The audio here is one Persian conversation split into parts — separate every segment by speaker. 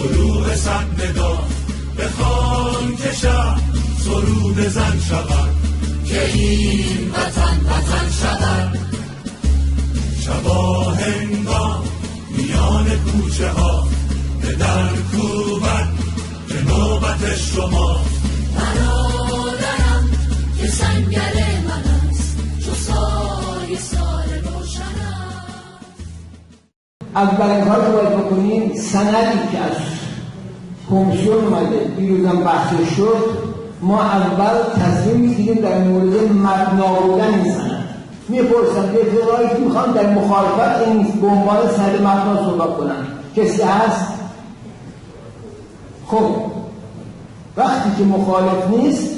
Speaker 1: شروع صد ندا بخوان که شب سرود زن شود که این وطن شود. شبا هنگام میان کوچه ها به در کوبد به نوبت شما.
Speaker 2: برادرم که سنگر من است چو سایه سال روشن است.
Speaker 3: اولین کار که باید بکنیم سندی که از کمیسیون اومده دیروزم بحث شد، ما اول تصمیم میگیریم در مورد مبنا بودن این سند. میپرسم رفیقایی که میخوان در مخالفت این به عنوان سند مبنا صحبت کنن کسی هست؟ خب وقتی که مخالف نیست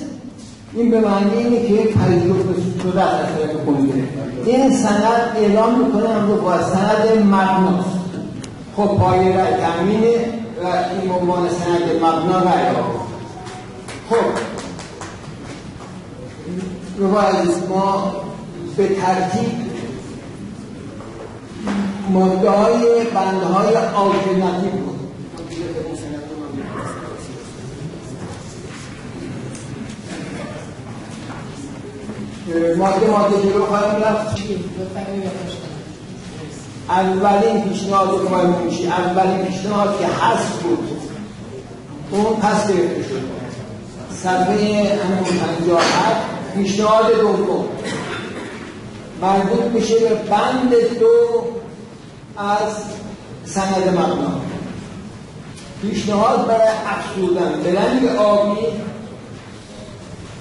Speaker 3: این به معنی اینه که پذیرفته شده است از طرف کمیته. این سند اعلام میکنه امروز با سند مبناست. خب پایه رأی تامینه و این عنوان سند مبنا رأی آورد. خب عزیز ما به ترتیب ماده های بنده های آلترناتیو بود. ماده جلو خواهیم رفت. اولین پیشنهاد رو باید میشه، اولین پیشنهاد که حذف بود اون پس گرفته شد. صفحه همون 57 پیشنهاد دوم مربوط میشه به بند 2 از سند مبنا. پیشنهاد برای افزودن به رنگ آبی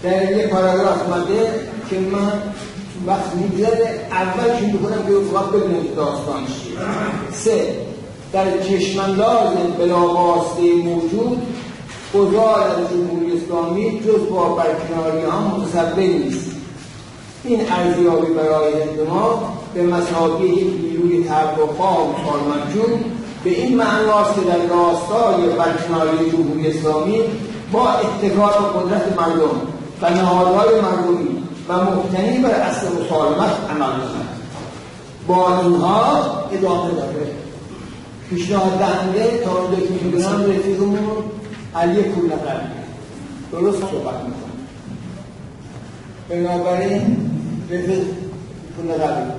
Speaker 3: در یک پاراگراف اومده که من وقت میگذره اول چون میکنم که فقط بدونم داستان چیه. 3 در چشمانداز بلاواسطه موجود گذار از جمهوری اسلامی جز با برکناری ها متصور نیست. این ارزیابی برای هند ما به مثابه یک نیروی تبلیغ‌خواه و کارمندجو به این معناست که در راستای برکناری جمهوری اسلامی با اتکا به قدرت مردم و نهادهای مردمی و مبتنی بر اصل مسالمت عمل کند. با اینها ادامه داره. پیشنهاد دهنده تا اونجا که می‌دونم رفیقمون علی پورنقلی درست صحبت می‌کنه. بنابراین رفیق پورنقلی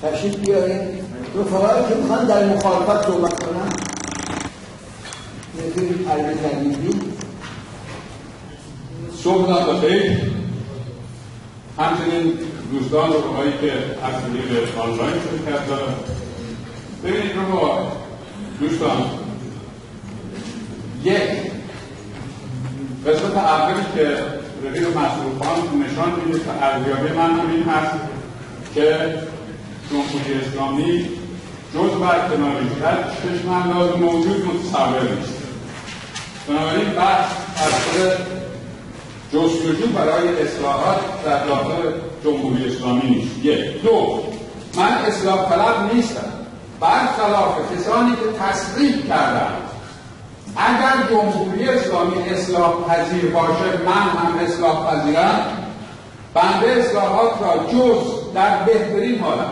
Speaker 3: تشریف بیارین. رفقایی که میخوان در مخالفت صحبت کنن رفیق علی زنگیزی.
Speaker 4: صبحتان بخیر. همچنین دوستان و رفقایی که از طریق آنلاین شرکت دارن. ببینید رفقا دوستان، یک قسمت اولی که رفیق مسئول خان نشان میده که ارزیابی من هم این هست که جمهوری اسلامی جز برکناری در چشمانداز موجود متصور نیست. بنابراین بحث از جستجو برای اصلاحات در داخل جمهوری اسلامی نیست. یک. دو، من اصلاح طلب نیستم، برخلاف کسانی که تصریح کردند اگر جمهوری اسلامی اصلاح پذیر باشه من هم اصلاح پذیرم. بنده اصلاحات را جز در بهترین حالت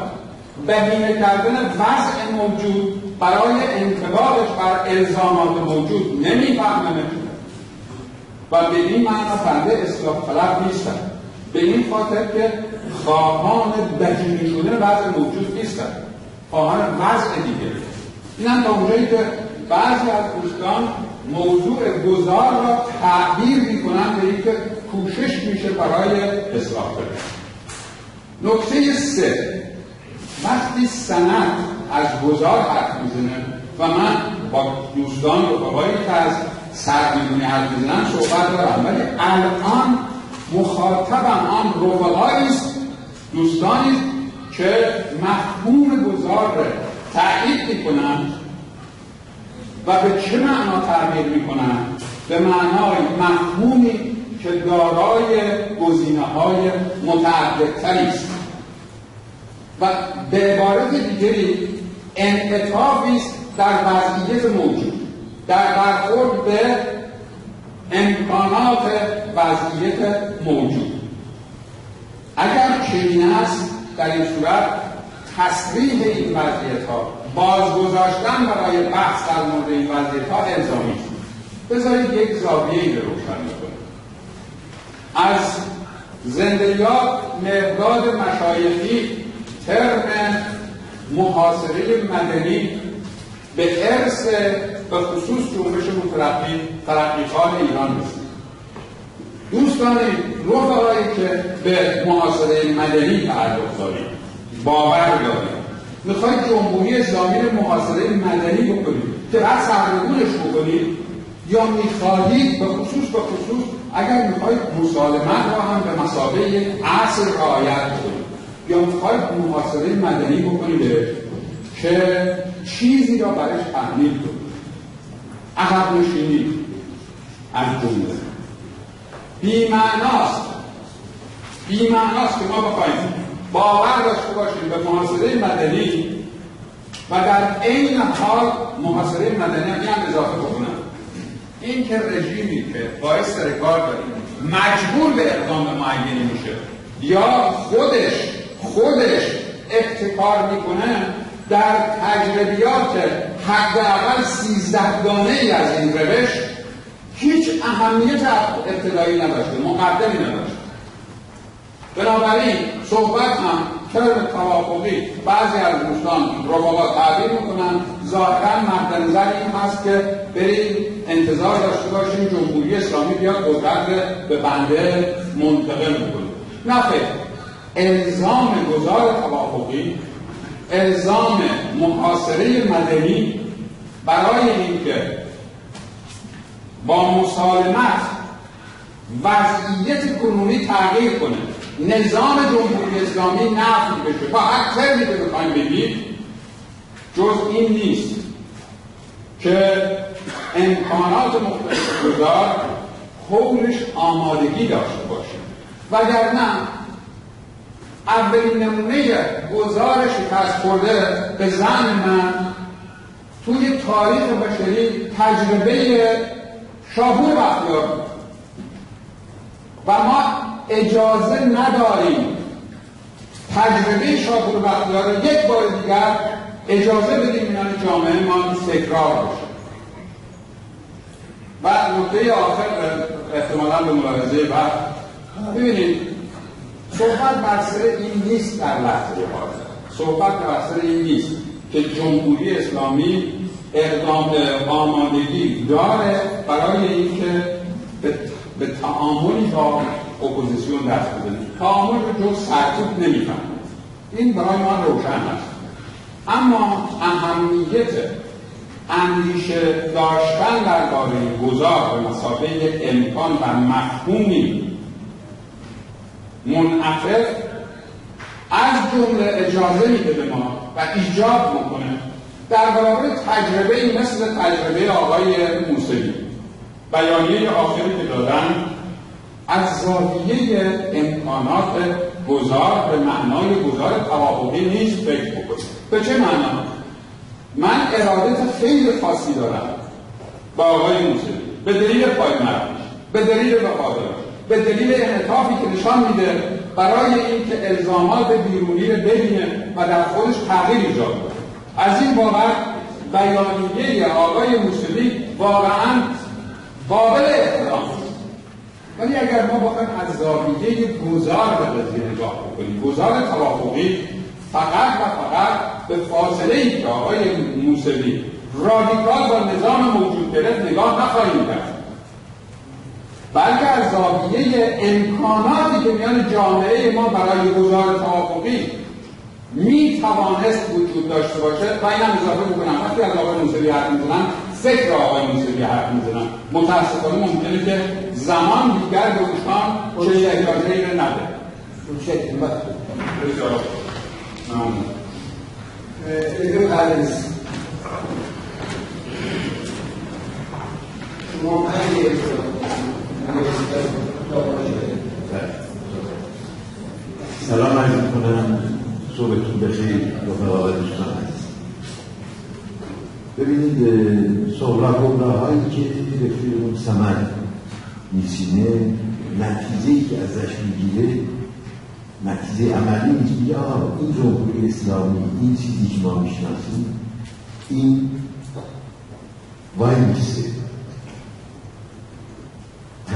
Speaker 4: بهینه کردن وضع موجود برای انطباقش بر الزامات موجود نمیفهمم و به این معنا بنده اصلاح طلب نیستم. به این خاطر که خواهان بهینه شدن وضع موجود نیستم، خواهان وضع دیگه. این هم تا اونجایی که بعضی از دوستان موضوع گذار را تعبیر میکنن به اینکه کوشش میشه برای اصلاح کنه. نکته 3، وقتی سند از گذار حرف میزنه و من با دوستان و رفقایی که از سربیرونی حرف میزنن صحبت دارم، ولی الان مخاطبم آن رفقایی است، دوستانی که مفهوم گذار را تأیید میکنن و به چه معنا تعبیر میکنن؟ به معنای مفهومی که دارای گزینه‌های متعددتری است و به عبارت دیگری انعطافی است در وضعیت موجود، در برخورد به امکانات وضعیت موجود. اگر چنین است در این صورت تصریح این وضعیت‌ها بازگذاشتن برای بحث در مورد این وضعیت‌ها الزامی است. بذارید یک زاویه‌ای رو روشن کنیم. از زنده‌یاب مقداد مشایخی ترم محاصره مدنی به ارث به خصوص جنبش ترقیخوان ایران رسید. دوستان رفقایی که به محاصره مدنی تعلق دارید، باور دارید، میخواید جمهوری اسلامی رو محاصره مدنی بکنید که بعد سرنگونش بکنید، یا میخواهید به خصوص اگر میخواید مسالمت را هم به مثابه یک اصل رعایت کنید، یا میخواید محاصره مدنی بکنید که چیزی را برش تحمیل کنید، عقب نشینی از جمله بی‌معناست که ما بخواهیم باور داشته باشیم به محاصره مدنی و در عین حال محاصره مدنی هم اضافه بکنم. این که رژیمی که باعث کار داریم مجبور به اقدام معینی میشه یا خودش ابتکار میکنه، در تجربیات حداقل 13 گانه‌ای از این روش هیچ اهمیت ابتدایی نداشته، مقدمی نداشته. بنابراین صحبت هم ترم توافقی بعضی از دوستان رفقا تعبیر میکنن ظاهرا مد نظر این هست که بریم انتظار داشته باشیم جمهوری اسلامی بیاد قدرت به بنده منتقل بکنه. نه خیر، الزام گذار توافقی، الزام محاصره مدنی برای اینکه با مسالمت وضعیت کنونی تغییر کنه، نظام جمهوری اسلامی نفی بشه، تا هر ترمی که بخوایم بگید جز این نیست که امکانات مختلف گذار حولش آمادگی داشته باشه. وگرنه اولین نمونه گذار شکست خورده به زعم من توی تاریخ بشری تجربه شاپور بختیار و ما اجازه نداریم تجربه شاپور بختیار رو یک بار دیگر اجازه بدیم میان جامعه ما تکرار بشه. و نکته آخر احتمالاً به ملاحظه بعد ببینید، صحبت بر سر این نیست در لحظه حاضر، صحبت بر سر این نیست که جمهوری اسلامی اقدام آمادگی داره برای اینکه به تعاملی با اپوزیسیون دست بزنه. تعامل رو جز سرکوب نمیفهمه، این برای ما روشن است. اما اهمیت اندیشه داشتن درباره گذار به مثابه امکان و مفهومی منعطف از جمله اجازه میده به ما و ایجاب میکنه در برابر تجربه مثل تجربه آقای موسوی. بیانیه آخری که دادن از زاویه امکانات گذار به معنای گذار توافقی نیست فکر بکنید. به چه معنا؟ من ارادت خیلی خاصی دارم با آقای موسوی به دلیل پایمردیش، به دلیل وفاداریش، به دلیل انعطافی که نشان میده برای اینکه الزامات بیرونی رو ببینه و در خودش تغییر ایجاد کنه. از این بابت بیانیه آقای موسوی واقعا قابل احترام است. ولی اگر ما بخوایم از زاویه گذار به قضیه نگاه بکنیم، گذار توافقی، فقط و فقط به فاصله‌ای که آقای موسوی رادیکال با نظام موجود گرفت نگاه نخواهیم کرد، بلکه از زاویه امکاناتی که میان جامعه ما برای گذار توافقی می توانست وجود داشته باشه. و اینم اضافه بکنم وقتی از آقای موسوی حرف میزنم فکر آقای موسوی حرف میزنم، متاسفانه ممکنه که زمان دیگر به اوشان چه اجازه‌ای رو نده. بسیار ممنون.
Speaker 5: سلام عرض می‌کنم، صبحتون بخیر رفقا و دوستان عزیز. ببینید صحبت‌هایی که رفیقمون صمد می‌چینه، نتیجه‌ای که ازش میگیره نتیجه عملی نیست. یا این جمهوری اسلامی، این چیزی که ما میشناسیم این وای میسته،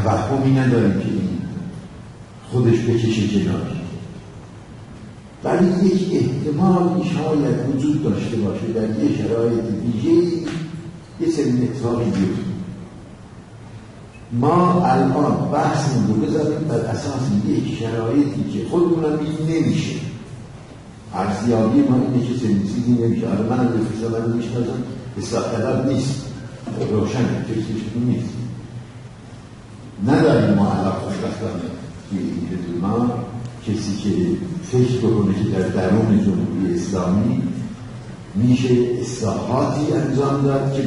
Speaker 5: توهمی نداریم که این خودش بکشه کنار، ولی یک احتمالی شاید وجود داشته باشه در یک شرایط ویژه‌ای یه سری اتفاقی بیفته. ما الان بحثمون رو بذاریم بر اساس یک شرایطی که خودمونم نمیشه، ارزیابی ما اینه که چنین چیزی نمیشه. الان منم به من میشناسم اصلاح طلب نیست، روشن فکرش نیست، نداریم ما علاقه خوشبختانه توی این ما کسی که فکر بکنه که در درون جمهوری اسلامی میشه اصلاحاتی انجام داد که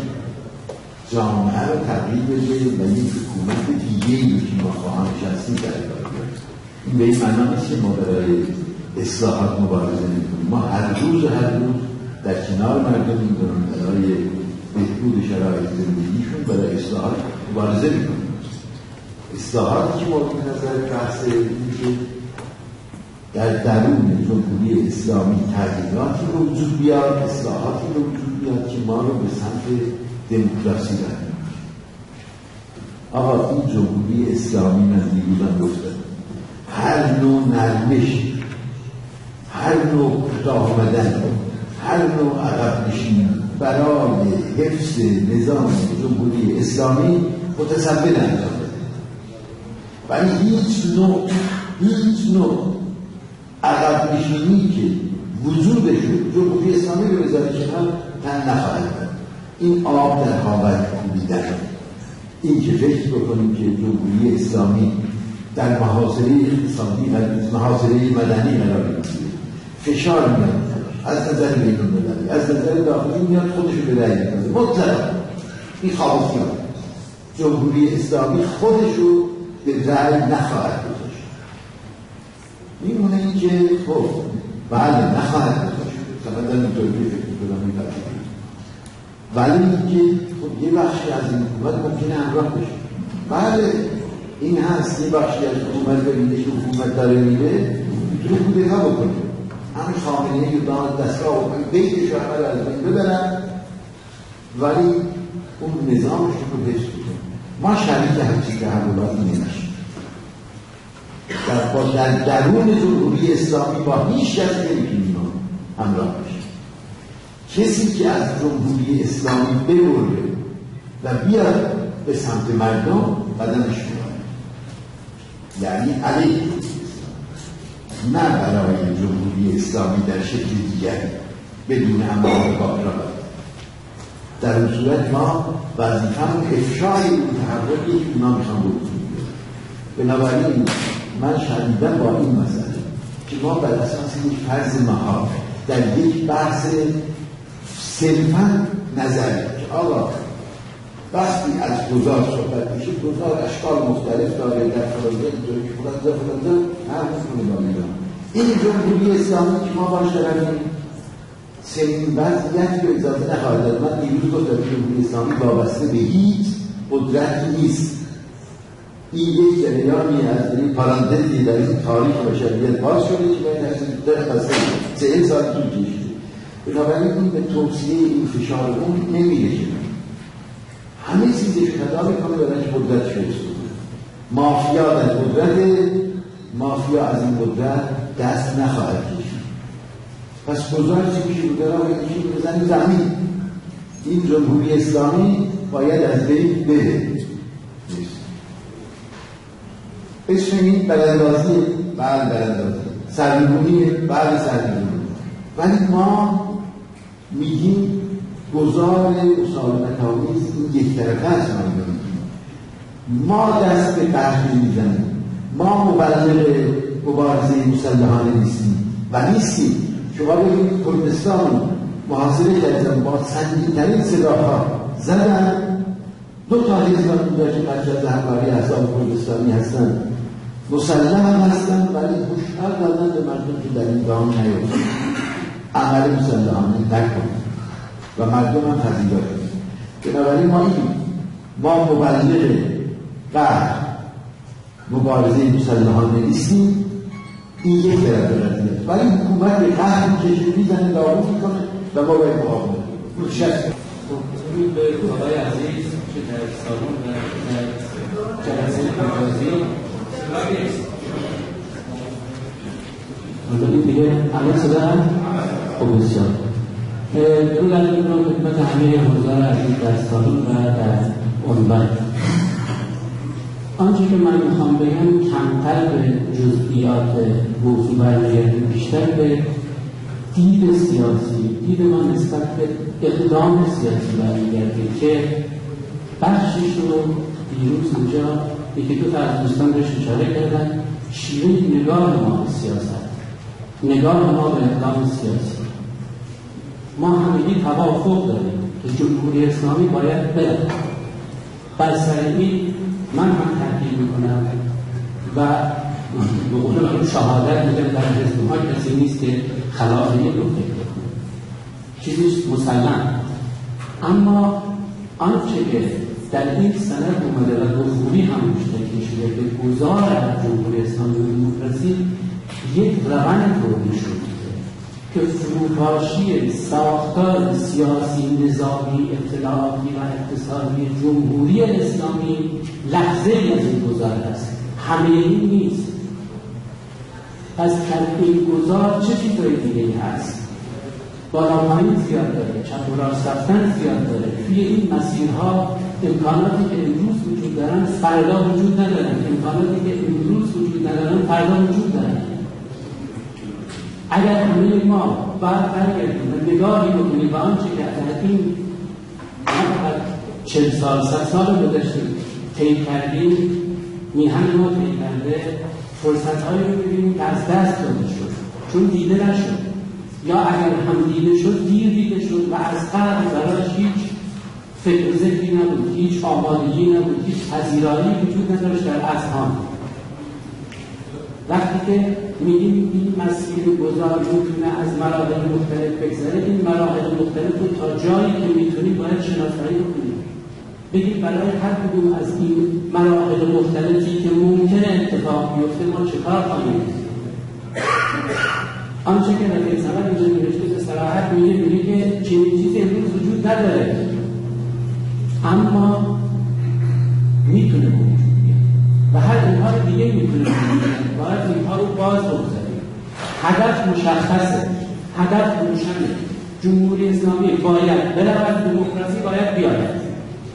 Speaker 5: جامعه رو تغییر بده و یک حکومت دیگه‌ای رو که ما خواهانش هستیم در ایران. این به این معنا نیست که ما برای اصلاحات مبارزه میکنیم. ما هر روز در کنار مردم می‌دونیم برای بهبود شرایط زندگیشون برای اصلاحات مبارزه میکنیم. اصلاحاتی که مورد نظر بحث میشه در درون جمهوری اسلامی تغییراتی رو وجود بیاد، اصلاحاتی رو وجود بیاد که ما رو به سمت دموکراسی برد. آقا این جمهوری اسلامی من دیروزم گفتم هر نوع نرمش، هر نوع کوتاه آمدن، هر نوع عقب نشینی برای حفظ نظام جمهوری اسلامی متصور انجام بده، ولی هیچ نوع عقب نشینی که وجودش جمهوری اسلامی رو بذاره کنار تن نخواهد کرد. این آب در هاون کوبیدن، این که فکر بکنیم که جمهوری اسلامی در محاصره اقتصادی و محاصره مدنی قرار میگیره، فشار میاد از نظر بین‌المللی، از نظر داخلی میاد خودش رو به رأی میندازه. مطلقاً این خواستیان جمهوری اسلامی خودش رو به رأی نخواهد گذاشت. میمونه این که خب بله نخواهد گذاشت، مثلا اینطوری فکر میکنم میپذیرم، ولی اینکه خب یه بخشی از این حکومت ممکنه همراه بشه. بله این هست، یه بخشی از حکومت ببینه که حکومت داره میره میتونه کودتا بکنه، همین خامنه‌ای که دستگاه بکنه بیت شهر از بین ببرن، ولی اون نظامش رو حفظ بکنه. ما شریک همچین تحولاتی نمیشیم. در درون جمهوری اسلامی با هیچ کس نمیتونیم همراه بشیم. کسی که از جمهوری اسلامی ببره و بیاد به سمت مردم قدمش می‌کنه، یعنی علیه نه برای جمهوری اسلامی در شکل دیگری بدون امر باقرار. در اون صورت ما وظیفه‌مون افشای اون تحرکی که اونا میخوان بکنیم. بنابراین من شدیداً با این مسئله که ما بر اساس یک فرض محال در یک بحث صرفاً نظری که آقا وقتی از گذار صحبت میشه، گذار اشکال مختلف داره، در فرانسه اینطوری فرانسه هر کنه این جمهوری اسلامی که ما باش داریم چنین وضعیتی رو اجازه نخواهد داد. من دیروز گفتم جمهوری اسلامی وابسته به هیچ قدرتی نیست. این یک جریانی از این پارانتزی در این تاریخ بشریت باز شده که در قصه 40 سال طول کشیده. بنابراین این به توصیه این فشار اون نمیره که همه چیزش خطا میکنه برای قدرت شد. مافیا در قدرت، مافیا از این قدرت دست نخواهد کشید. پس گذار چی میشه بوده را بکشید بزنی زمین. این جمهوری اسلامی باید از بین بره. اسم این براندازی بعد براندازی، سرنگونی بعد سرنگونی، ولی ما میگیم گذار مسالمت‌آمیز این یک طرفه است. ما دست به قهر میزنیم، ما مبلغ مبارزه مسلحانه نیستیم و نیستیم. شما ببینید کردستان محاصره کردن با سنگین‌ترین سلاح‌ها زدن، دو تا حزب اونجا که مرکز همکاری احزاب کردستانی هستن مسلح هم هستن، ولی هشدار دادن به مردم که در این راه نیفتید، عمل مسلحانه نکنید و مردم هم پذیرا کنید. بنابراین ما مبلغ قهر مبارزه مسلحانه نیستیم. این یک طرف قضیه است، ولی حکومت به قهر کشور میزنه، نابود میکنه و ما باید مقاومت کنیم.
Speaker 6: درود به آقای عزیز که در سالن و در جلسه مجازی
Speaker 7: این دیگه الان صدا هم خوب بسیار درود عرض می‌کنم خدمت همه حضار عزیز در سالن و در آنلاین. آنچه که من میخوام بگم کمتر به جزئیات موضوع برمیگرده، بیشتر به دید سیاسی، دید ما نسبت به اقدام سیاسی برمیگرده که بخشش رو دیروز اینجا یکی دو تا از دوستان بهش اشاره کردن. شیوه نگاه ما به سیاست، نگاه ما به اقدام سیاسی، ما همگی توافق داریم که جمهوری اسلامی باید بره. بر سر این من هم تحقیل میکنم و به قول شهادت میگم در حزب ها کسی نیست که خلاف این رو فکر کنه، چیزیش مسلم. اما آنچه که در این سند اومده و به خوبی هم مشترک شده به گذار از جمهوری اسلامی و دموکراسی یک روند رو نشون میده که فروپاشی ساختار سیاسی، نظامی، اطلاعاتی و اقتصادی جمهوری اسلامی لحظه از این گذار است، همه این نیست. پس این گذار چه چیزهای دیگه هست؟ بالا پایین زیاد داره، چپ و راست رفتن زیاد داره. توی این مسیرها امکاناتی که امروز وجود دارن فردا وجود ندارن، امکاناتی که امروز وجود ندارن فردا وجود دارن. اگر همه ما برگردیم و نگاهی بکنیم به آنچه که در این 40 سال 100 سال گذشته طی کردیم، میهن ما طی کرده، فرصت‌هایی رو ببینیم که از دست داده شد چون دیده نشد، یا اگر هم دیده شد دیر دیده شد و از قبل براش هیچ فکر و ذکری نبود، هیچ آمادگی نبود، هیچ پذیرایی وجود نداشت در اذهان. وقتی که میگیم این مسیر گذار میتونه از مراحل مختلف بگذره، این مراحل مختلف رو تا جایی که میتونیم باید شناسایی بکنیم، بگیم برای هر کدوم از این مراحل مختلفی که ممکنه اتفاق بیفته ما چکار خواهیم کرد. آنچه که در این سند اینجا نوشته به صراحت میگه که چنین چیزی امروز وجود نداره، اما میتونه وجود بیاد و هر امکان دیگه میتونه وجود بیاد. باید اینها رو باز بگذاریم. هدف مشخصه، هدف روشنه. جمهوری اسلامی باید برود، دموکراسی باید بیاید،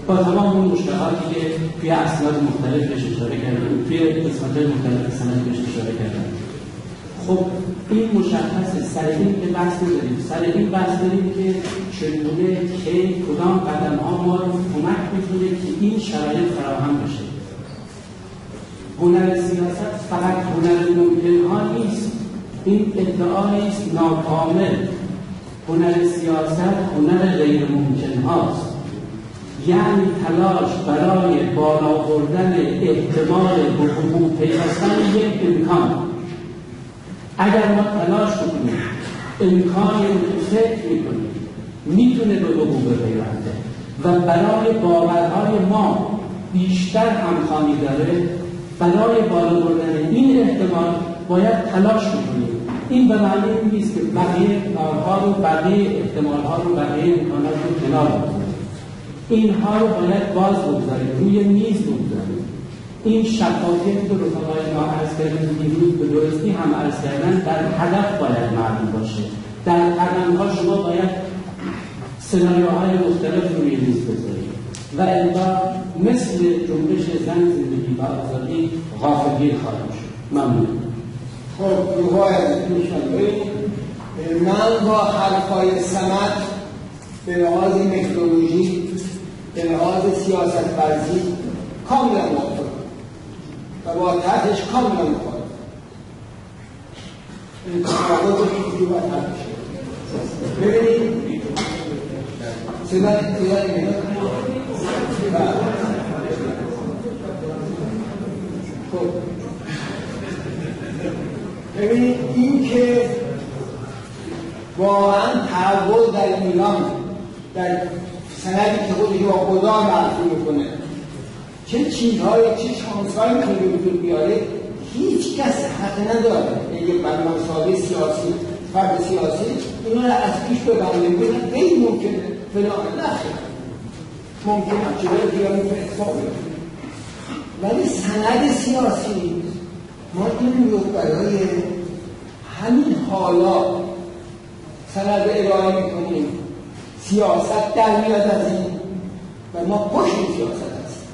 Speaker 7: با تمام اون مشکلاتی که توی اسناد مختلف بهش اشاره کردیم، توی قسمت‌های مختلف سند بهش اشاره کردیم. خب این مشخصه. سر این که بحث نداریم، سر این بحث داریم که چگونه که کدام قدم‌ها ما رو کمک می‌کنه که این شرایط فراهم بشه. هنر سیاست فقط هنر ممکن‌ها نیست، این ادعایی است ناکامل. هنر سیاست هنر غیر ممکن‌هاست، یعنی تلاش برای بالا بردن احتمال به حقوق پیوستن یک امکان. اگر ما تلاش کنیم امکانی رو که فکر میکنیم میتونه به حقوق پیونده و برای باورهای ما بیشتر همخوانی داره، برای بالا بردن این احتمال باید تلاش کنیم. این به معنی نیست که بقیه کارها رو، بقیه احتمالها رو، بقیه امکانات رو کنار بگذاریم. اینها رو باید باز بگذاریم، روی میز بگذاریم. این شفافیت رو رفقای ما عرض کردن دیروز به درستی هم عرض کردن، در هدف باید معلوم باشه. در قدم‌ها شما باید سناریوهای مختلف روی میز بذارید و الا مثل جنبش زن، زندگی و آزادی غافلگیر خواهیم شد. ممنون.
Speaker 3: خب روحای من با حرفای سند به لحاظ متدولوژی، به لحاظ سیاست ورزی کاملا موافقم و با طرحش کاملا موافقم. این تفاوت رو اینجوری باید حل بشه. ببینید صدا میاد. خب ببینید این که واقعا تحول در ایران در سندی که خودش با خدا معرفی میکنه چه چیزهای، چه شانس‌هایی میتونه وجود بیاره، هیچ کس حق نداره اگه برنامه‌سازی سیاسی، فرد سیاسی اینا رو از پیش ببنده بگن غیر ممکنه. فلان نخیر ممکن است چرا دیگه اتفاق بیفته، ولی سند سیاسی ما این رو برای همین حالا سند ارائه میکنیم، سیاست در میاد از این و ما پشت سیاست هستیم.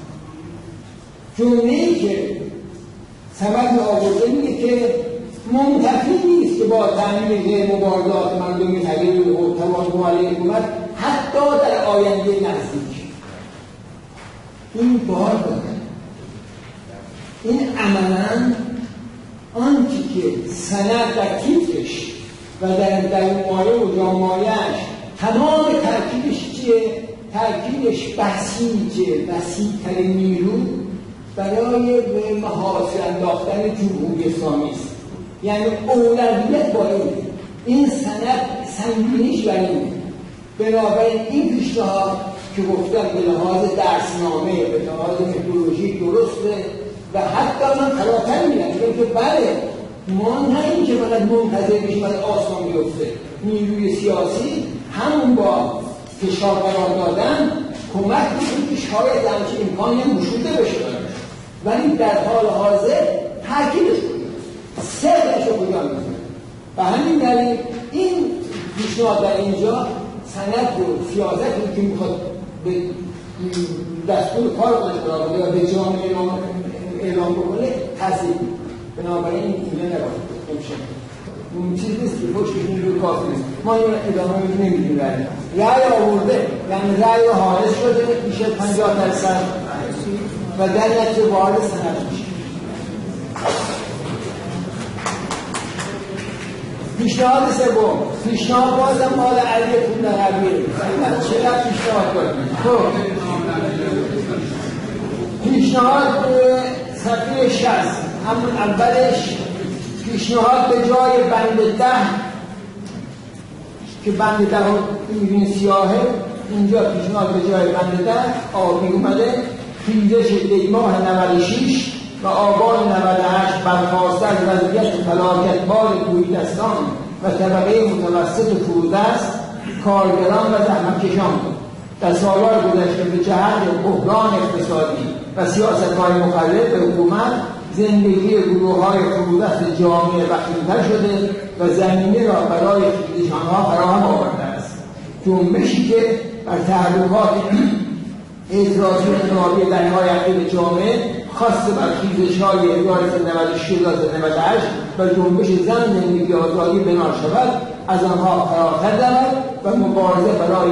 Speaker 3: جمله‌ای که سمت آورده میگه که منتفی نیست که با تأمین مبارزات مردم تغییر و توافق علیه حکومت حتی در آینده نزدیک این بار داره. این عملاً آنچه که سند در تیترش و در مایه و جامایه‌اش تمام ترکیبش چیه؟ ترکیبش بسیجه، وسیع‌ترین نیرو برای به محاصره انداختن جمهوری اسلامی است. یعنی اولویت با این سند سنگینیش بر اینه. بنابراین این پیشنهاد که گفتم به لحاظ درسنامه، به لحاظ متدولوژی درسته و حتی من فراتر میرم که بله ما نه این که فقط منتظر بشیم از آسمان بیفته، نیروی سیاسی همون با فشار قرار دادن کمک میکنه که شاید همچین امکانی هم گشوده بشه، ولی در حال حاضر تاکیدش کنیم سرش رو کجا میکنه. و همین دلیل این پیشنهاد در اینجا سند و سیاست که میخواد به دستور کار قرار بده و به جامعه اعلام بکنه تصدیق. بنابراین اینجا نمیشه اون چیز نیست که پشتش اینجور کافی نیست. ما این ادامه نمیدیم رأی آورده، یعنی رأی حائز شده میشه 50% و در نتیجه وارد سند میشه. پیشنهاد سوم، پیشنهاد بازم مال علی پول نقبیه. چقدر پیشنهاد کنیم؟ خب پیشنهاد صفحه 60 همون اولش پیشنهاد به جای بند 10 که بند 10 این سیاهه، اینجا پیشنهاد به جای بند 10 آبی اومده خیزش دیماه 96 و آبان 98 برخواسته از وضعیت فلاکتبار کوهستان و طبقه متوسط فرودست، کارگران و زحمتکشان در سال‌های گذشته به جهت بحران اقتصادی و سیاست‌های مخالف به حکومت زندگی گروه‌های فرودست جامعه وخیم‌تر شده و زمینه را برای خیزش آنها فراهم آورده است. جنبشی که بر تحرکات اعتراضی انقلابی دهه‌های اخیر جامعه خاصه بر خیزش‌های 1996 تا 98 و جنبش زن زندگی آزادی بنا شود از آنها فراتر رود و مبارزه برای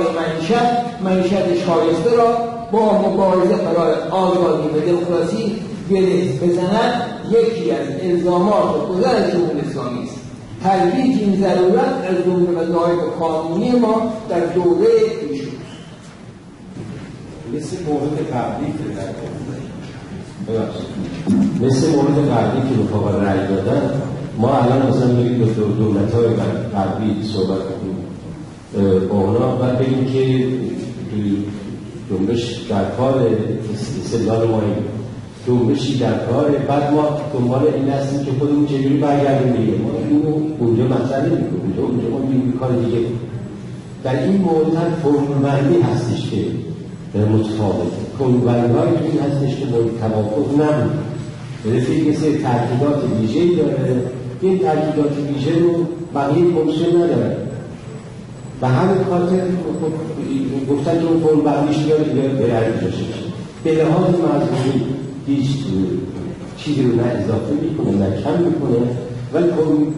Speaker 3: معیشت شایسته را با مبارزه برای آزادی و دموکراسی گره بزند یکی از الزامات گذر جمهوری اسلامی است. تلبیک این ضرورت از جمله وظایف قانونی ما در دوره پیشرو
Speaker 8: مثل مورد قبلی که رفاقا رأی دادن، ما الان مثلا میگیم به دولت‌های قبلی صحبت کنیم با اونا و بگیم که جنبش در کار استدلال ما این جنبشی در کار، بعد ما دنبال این هستیم که خودمون چجوری برگردیم دیگه. ما اینو اونجا مطرح نمی‌کنیم، اونجا ما میگیم کار دیگه. در این مورد فرمولبندی هستش که متفاوته. فرمولبندی‌های این هستش که باید توافق نبود. رفیق مثل ترکیبات ویژه‌ای داره، این ترکیبات ویژه رو بقیه کمیسیون نداره و همین خاطر گفتن که اون فرمولبندیش بیاره به رأی جاشه بشه. به لحاظ مضمونی هیچ چیزی رو نه اضافه میکنه نه کم میکنه، ولی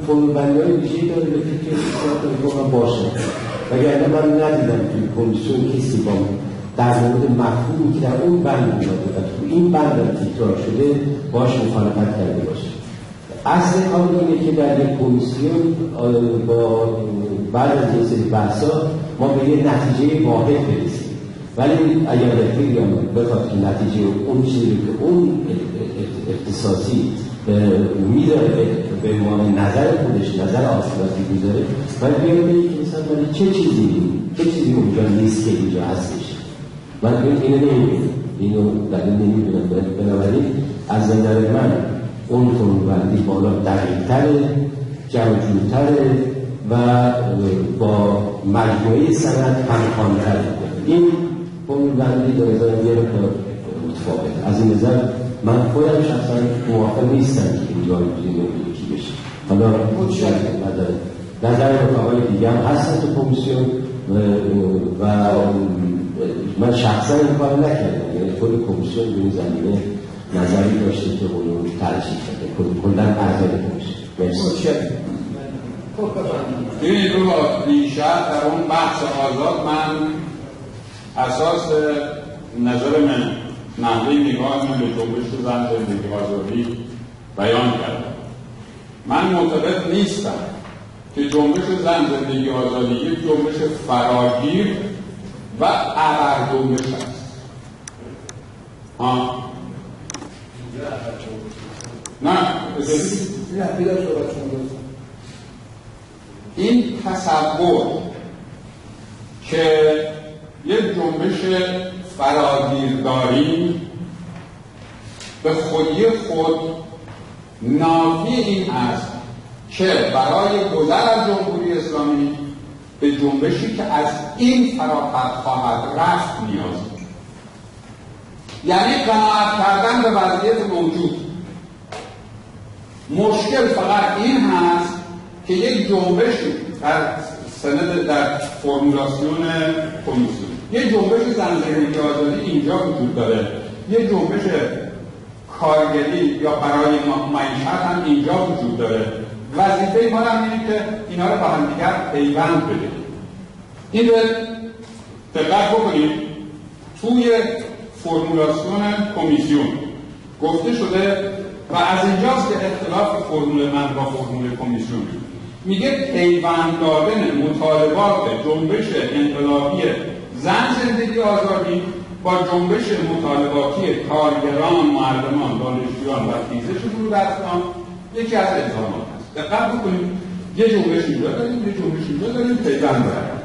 Speaker 8: فرمولبندی‌های ویژه‌ای داره به فکر اصلاحات باشه. وگرنه من ندیدم توی کمیسیون کسی با در مورد مفهومی که در اون بند اومده و تو این بند تکرار شده باش مخالفت کرده باشه. اصل کار اینه که در یک کمیسیون با بعد از این سری بحثا ما به یه نتیجه واحد برسیم، ولی اگر رفیقم بخواد که نتیجه اون چیزی که اون اختصاصی میذاره به عنوان نظر خودش، نظر آسیباتی میذاره، ولی بیان بگی که مثلا چه چیزی اونجا نیست که اینجا هستش. من اینو نمیدونم، اینو دلیل نمیدونم. بنابراین از نظر من اون فرمولبندی بالا دقیق‌تره، جمع‌جورتره، و با مجموعه سند همخوان‌تر این بندی به نظرم یه مقدار متفاوته. از این نظر من خودم شخصا موافق نیستم که این جایگزین یکی بشه. حالا نظر رفقای دیگه هم هستن تو کمیسیون و من شخصا این کار نکردم، یعنی خود کمیسیون به این زمینه نظری داشته که اونو ترجیح کرده کلن اعضای کمیسیون. مرسی.
Speaker 4: این رو دیشب در اون بحث آزاد من اساس نظر من نحوه نگاه من به جنبش زن زندگی آزادی بیان کردم. من معتقد نیستم که جنبش زن زندگی آزادی یک جنبش فراگیر و ابر جنبش است. نه این تصور که یک جنبش فراگیر داریم به خودی خود نافی این است که برای گذر از جمهوری اسلامی به جنبشی که از این فراتر خواهد رفت نیاز داریم. یعنی قناعت کردن به وضعیت موجود. مشکل فقط این هست که یک جنبشی در فرمولاسیون کمیسیون یک جنبش زن زندگی آزادی اینجا وجود داره، یک جنبش کارگری یا برای معیشت هم اینجا وجود داره. وظیفه ما هم اینه که اینا رو با هم دیگر پیوند بدیم. این رو دقت بکنید، توی فرمولاسیون کمیسیون گفته شده و از اینجاست که اختلاف فرمول من با فرمول کمیسیون میگه پیوند دادن مطالبات جنبش انقلابی زن زندگی آزادی با جنبش مطالباتی کارگران، مردمان، دانشجویان و خیزش فرودستان یکی از الزامات است. دقت بکنید، یه جنبش اینجا داریم، یه جنبش اینجا داریم، پیوند داریم.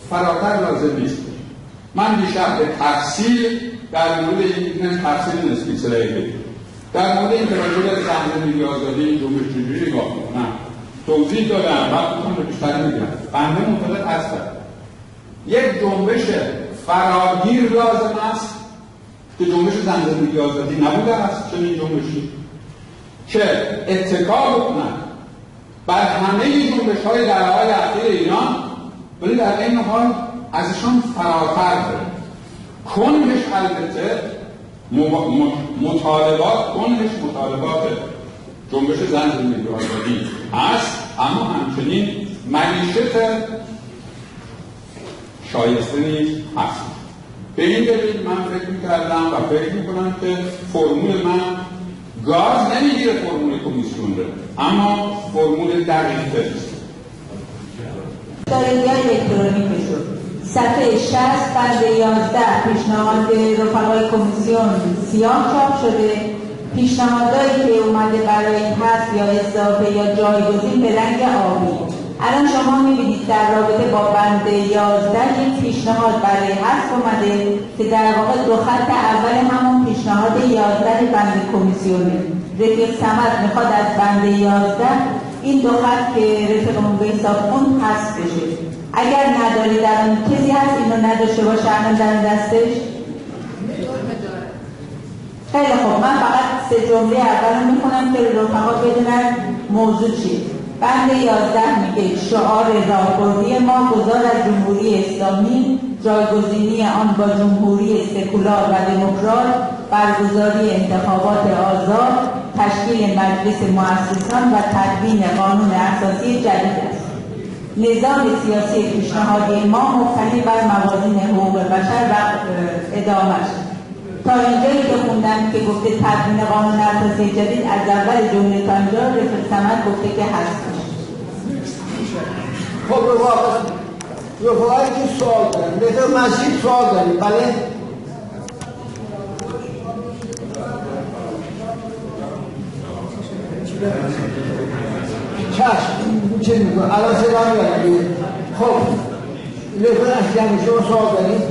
Speaker 4: فراتر لازم نیست. من دیشب به تفصیل در مورد این تفصیل نسبی سلیقه در مورد این راجع به زن زندگی آزادی این جنبش چجوری نگاه می‌کنم توضیح دادم. وقتتون رو بیشتر میگم. بنده معتقد هستم یک جنبش فراگیر لازم است که جنبش زن زندگی آزادی نبوده است، چنین جنبشی که اتکا بکنند بر همه جنبش‌های درهای اخیر ایران، ولی در این حال ازشان فراتر بره. کنهش البته مطالبات جنبش زن زندگی آزادی هست، اما همچنین معیشت شایسته نیز هست. به این دلیل من فکر می‌کردم و فکر می‌کنم که فرمول من گاز نمیگیره فرمول کمیسیون رو، اما فرمول دقیق‌تر است.
Speaker 9: دارید یا الکترونیک شد. صفحه 60 بند 11 پیشنهاد رفقای کمیسیون سیاه چاپ شده. پیشنهادایی که اومده برای حذف یا اضافه یا جایگزین به رنگ آبی. الان شما می‌بینید در رابطه با بند 11 یک پیشنهاد برای حذف اومده که در واقع دو خط اول همون پیشنهاد 11 بند کمیسیونه. رفیق صمد میخواد از بند 11 این دو خط که رفیقمون به حساب اون حذف بشه. اگر نداری در اون کسی هست اینو نداشته باشه الان در دستش؟ خیلی خوب، من فقط 3 جمله اول میخونم که رفقا بدونن موضوع چیه. بند 11 میگه شعار راهبردی ما گذار از جمهوری اسلامی، جایگزینی آن با جمهوری سکولار و دموکرات، برگزاری انتخابات آزاد، تشکیل مجلس مؤسسان و تدوین قانون اساسی جدید است. نظام سیاسی پیشنهادی ما مبتنی بر موازین حقوق بشر و ادامه‌اش. تا اینجایی که خوندم که گفته تدوین قانون اساسی جدید، از اول جمله تا اینجا رفیق صمد گفته که هست.
Speaker 3: خب رفقایی که سوال دارن، رفیق مجید سوال داریم، بله؟ چشم، چه میگه؟ الان سلام میگه. خب رفیق احکامی شما سوال داریم؟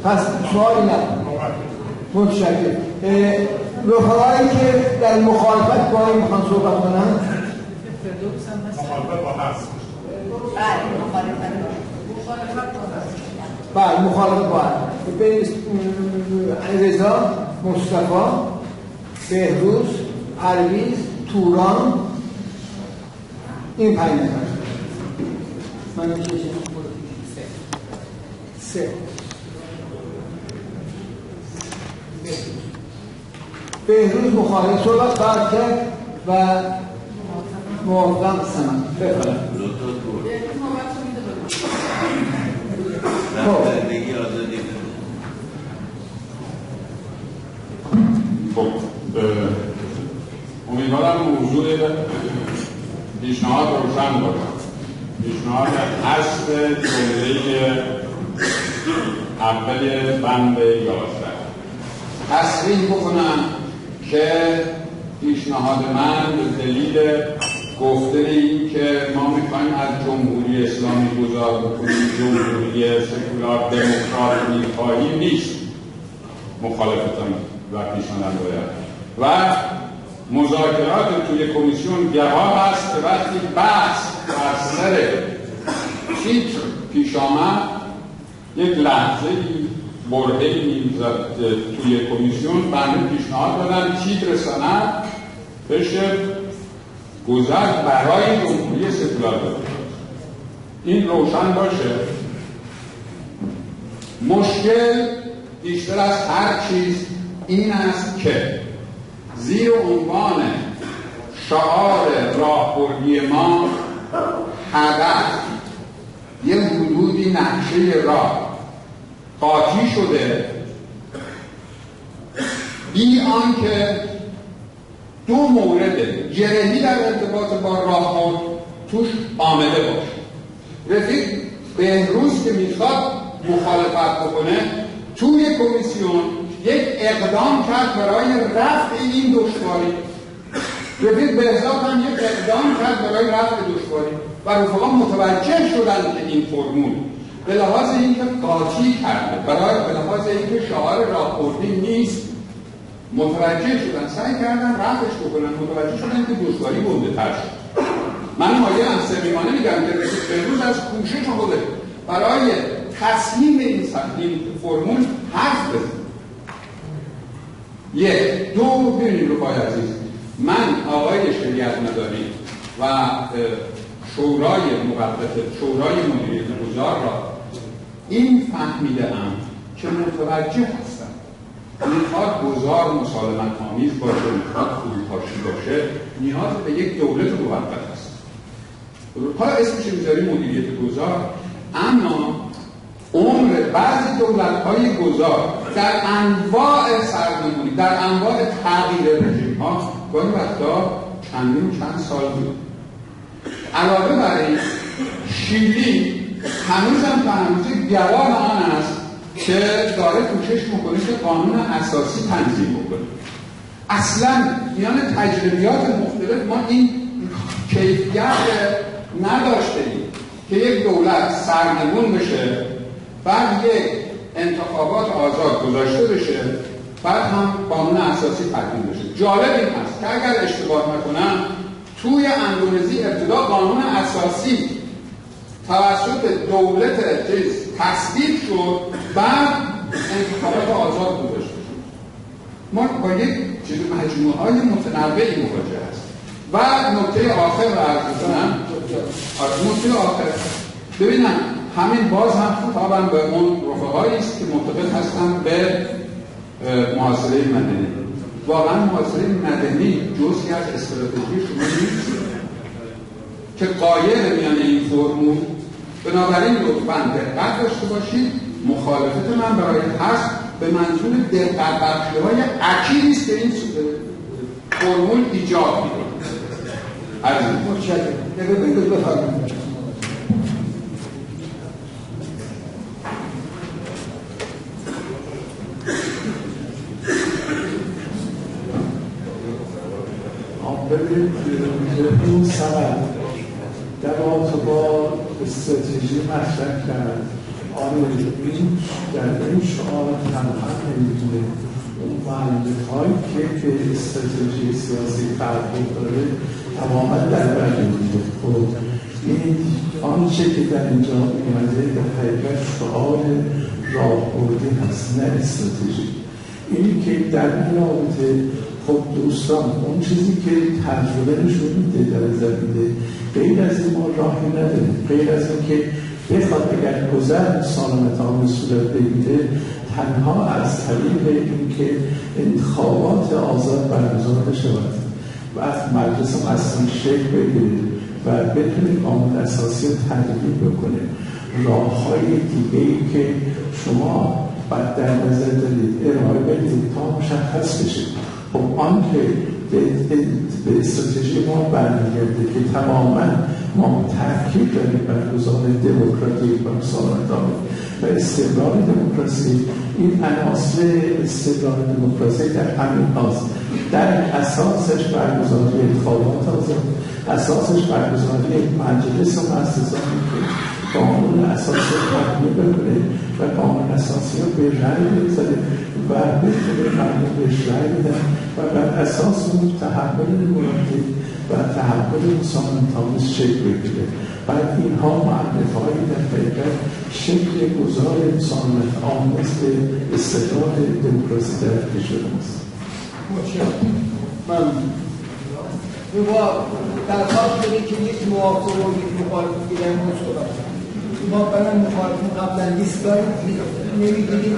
Speaker 3: پس سوالی ندارم. متشکرم. رفقایی که در مخالفت با این میخوان صحبت کنن
Speaker 1: مخالفت با هست.
Speaker 3: بله مخالفت با هست. علیرضا، مصطفی، بهروز، پرویز، توران، این 5 نفر. من میشه 3 بهروز مخالف صحبت خواهد کرد و موافقم سمت بفرد.
Speaker 4: خب امیدوارم موضوع پیشنهاد روشن باشه. پیشنهاد حذف جمله اول بند 11 تصریح بکنم که پیشنهاد من به دلیل گفته این که ما میخوایم از جمهوری اسلامی گذار بکنیم جمهوری سکولار دموکرات میخواهیم نیست. مخالفتان و پیشنهادم باید و مذاکرات توی کمیسیون گواه است که وقتی بحث بر سر تیتر پیش آمد یک لحظه برهه‌ای توی کمیسیون بنده پیشنهاد دادن تیتر سند بشه گذر برای جمهوری سکولار دموکرات. این روشن باشه. مشکل بیشتر از هر چیز این است که زیر عنوان شعار راهبردی ما هدف یه حدودی نقشه راه قاطی شده بی آنکه دو مورد گرهی در ارتباط با راهبرد توش آمده باشه. رفیق بهروز که میخواد مخالفت بکنه توی کمیسیون یک اقدام کرد برای رفع این دشواری. رفیق بهزاد هم یک اقدام کرد برای رفع دشواری و رفقا متوجه شدن که این فرمول به لحاظ اینکه قاطی کرده به لحاظ اینکه شعار راهبردی نیست متوجه شدن، سعی کردن رفعش بکنن، متوجه شدن که دشواری گنده تر شد. من مایه صمیمانه میگم که رفیق بهروز از کوشش خودش برای تصمیم این فرمول حرف بزنه. یک دو ببینید رفقای عزیز، من آقای شریعت مداری و شورای مقدس شورای مدیریت گذار را این فهمیدم که متوجه هستم میخواد گذار مسالمت آمیز باشه، میخواد فروپاشی باشه، نیاز به یک دولت موقت هست. حالا اسمش میذاری مدیریت گذار، اما عمر بعضی دولت‌های گذار در انواع سرنگونی، در انواع تغییر رژیم‌ها گاهی وقتا چند سال بود. علاوه بر این شیلی هنوزم تا هنوز گواه آن است که داره کوشش میکنه که قانون اساسی تنظیم بکنه. اصلا میان تجربیات مختلف ما این کیفیت نداشتیم که یک دولت سرنگون بشه، بعد یک انتخابات آزاد گذاشته بشه، بعد هم قانون اساسی تکمیل بشه. جالب این هست که اگر اشتباه نکنم توی اندونزی ابتدا قانون اساسی توسط دولت تصویب شد، بعد انتخابات آزاد گذاشته شد. ما با یک مجموعه‌های متنوعی مواجه هستیم. و نکته آخر رو عرض کنم. نکته آخر ببینم همین باز هم خطابم به اون رفقایی است که معتقد هستن به محاصره مدنی. واقعا محاصره مدنی جزئی از استراتژی شما نیست که قایر میان این فرمول. بنابراین لطفاً دقت داشته باشید. مخالفت من برای حذف به منظور دقت بخشی‌های اکیدی است که این فرمول ایجاد می‌کنه. از متشکرم. بفرمایید.
Speaker 10: ببینید این سند در رابطه با استراتژی مطرح کرد. آره این در این شعار تنها نمیتونه اون معلومه‌هایی که استراتژی سیاسی فرقی داره تماما در بر می‌گیره. خب این آنچه که در اینجا اومده در حقیقت شعار راهبردی هست، نه استراتژی. اینی که در این رابطه خب دوستان اون چیزی که تجربه نشون میده در زمینه غیر از این ما راهی نداریم، غیر از این که بخواد اگر گذر سالمتان صورت بگیره تنها از طریق این که انتخابات آزاد برگزار شود و از مجلس مصری شکل بگیره و بتونید قانون اساسی رو تطبیق بکنه. راه‌های دیگه‌ای که شما باید در نظر دارید ارائه بدید تا مشخص بشه. خب آن که به استراتژی ما برمیگرده که تماما ما تاکید داریم بر گزار دموکراتیک و سالمتان و استقرار دموکراسی، این عناصر استقرار دموکراسی در همین هاست. در اساسش برگزاری انتخابات آزاد، اساسش برگزاری مجلس و مؤسساتی که قانون اساسی رو تطبیق بکنه و قانون اساسی رو به رأی بگذاره و بتونه مردم بهش رأی بدن و بر اساس اون تحول دموکراتیک و تحول سالمتان شکل بگیره. بعد اینها معرفه‌هایی در حقیقت شکل گذار سالمتان مثل استقرار دموکراسی در کشور ماست.
Speaker 3: با درخواست شده که یک موافق و یک مخالف دیگر ما برای مخالفین قبلا لیست داریم نمیدونیم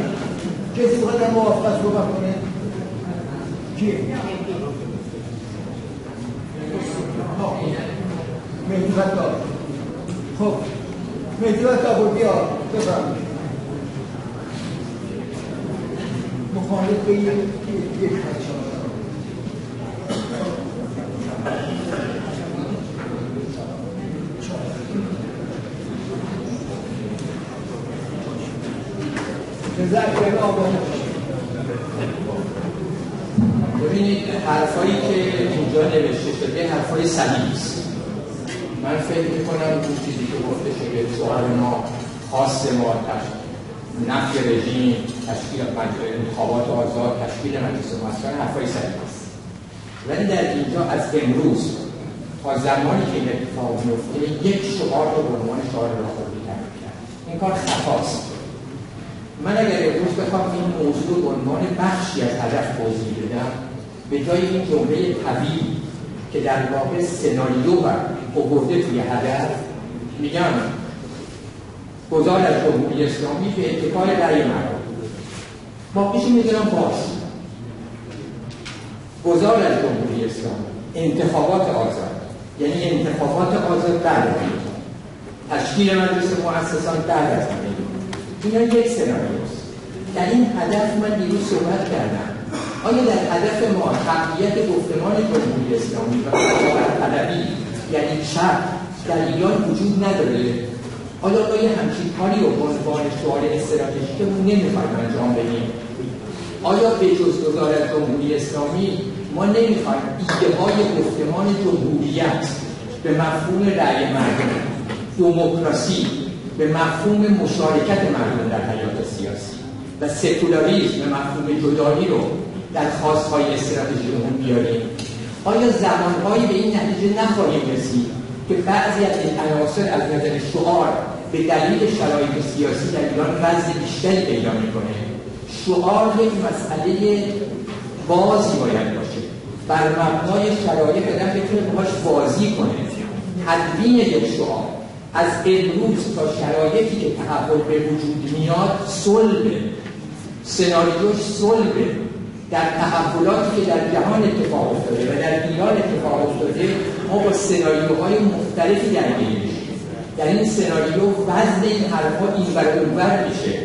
Speaker 3: کسی بخواهد موافقت رو بکنه کیه؟ مهدی فتاح. خب مهدی فتاح بود بیا بفرمایید. مخالف به یک خدشان
Speaker 11: ببینید حرفایی که اینجا نوشته شده حرفای صحیح است. من فکر می‌کنم اون چیزی که گفته شده سوال ما خاص ما نفی رژیم، تشکیل انتخابات آزاد، تشکیل مجلس مؤسسان حرفای صحیح است. ولی در اینجا از امروز تا زمانی که این اتفاق میفته یک شعار رو به عنوان شعار راهبردی تعریف کرد. این کار خطاست. من اگر امروز بخوام این موضوع به عنوان بخشی از هدف توضیح بدم، به جای این جمله طویل که در واقع سناریو و آورده توی هدف، میگم گذار از جمهوری اسلامی به اتکای رأی مردم، باقیش میدونم باش. گذار از جمهوری اسلامی، انتخابات آزاد، یعنی انتخابات آزاد بعد از این، تشکیل مجلس مؤسسان بعد از این. اینا یک سناریوست. در این هدف من دیروز صحبت کردم. آیا در هدف ما تقویت گفتمان جمهوری اسلامی و طلبی یعنی چپ در ایران وجود نداره؟ آیا ما یه همچین کاری رو به عنوان شعار استراتژیکمون نمیخوایم انجام بدیم؟ آیا به جز گذار از جمهوری اسلامی ما نمیخوایم ایده های گفتمان جمهوریت به مفهوم رأی مردم، دموکراسی به مفهوم مشارکت مردم در حیات سیاسی و سکولاریسم به مفهوم جدایی رو در خواستهای استراتژیمون بیاریم؟ آیا زمانهایی به این نتیجه نخواهیم رسید که بعضی از این عناصر از نظر شعار به دلیل شرایط سیاسی در ایران وزن بیشتری پیدا میکنه؟ شعار یک مسئله بازی باید باشه، بر مبنای شرایط آدم بتونه باهاش بازی کنه. تدوین یک شعار از امروز تا شرایطی که تحول به وجود میاد صلبه، سناریوش صلبه. در تحولاتی که در جهان اتفاق افتاده و در ایران اتفاق افتاده ما با سناریوهای مختلفی درگیر میشیم. در این سناریو وزن این حرفا اینور اونور میشه.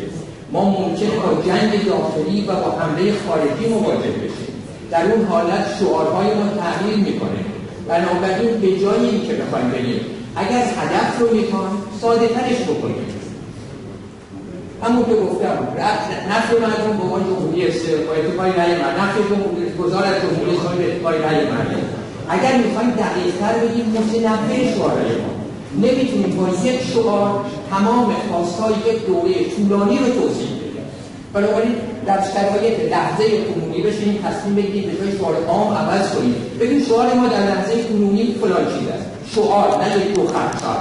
Speaker 11: ما ممکنه با جنگ داخلی و با حمله خارجی مواجه بشیم. در اون حالت شعارهای ما تغییر میکنه. بنابراین به جای اینکه بخوایم بگیم اگر هدف رو میخوام ساده ترش بکنیم، همون که گفتم نفی مردم به عنوان جمهوری با اتفاقی رأی مردم، نفی گذار از جمهوری اسلامی به اتفاقی رأی مردم. اگر میخوایم دقیق‌تر بگیم متنوع شعارهای ما، نمیتونیم با یک شعار تمام خواستهای یک دوره طولانی رو توضیح بدیم. بنابراین در شرایط لحظه کنونی بشینیم تصمیم بگیریم به جای شعار عام عوض کنیم، بگیم شعار ما در لحظه کنونی فلان چیز است، شعار نه یک دو خط چهار.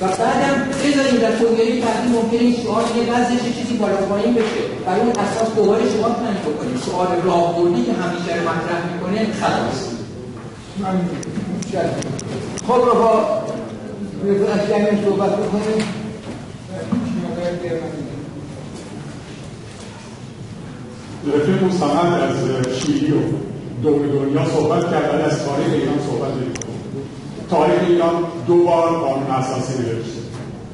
Speaker 11: و بعدم بذاریم در توضیحی بعدی ممکنه این شعار یه وضعش چیزی بالا پایین بشه، بر اون اساس دوباره شعار تعیین بکنیم. شعار راهبردی که همیشه رو مطرح میکنه خطاست.
Speaker 3: خب رفا از جمعی صحبت بکنیم.
Speaker 4: رفیق مستمند از شیعی و دور دنیا صحبت کردن، از تاریخ ایران صحبت نمی‌کنه. تاریخ ایران 2 بار قانون اساسی نوشته،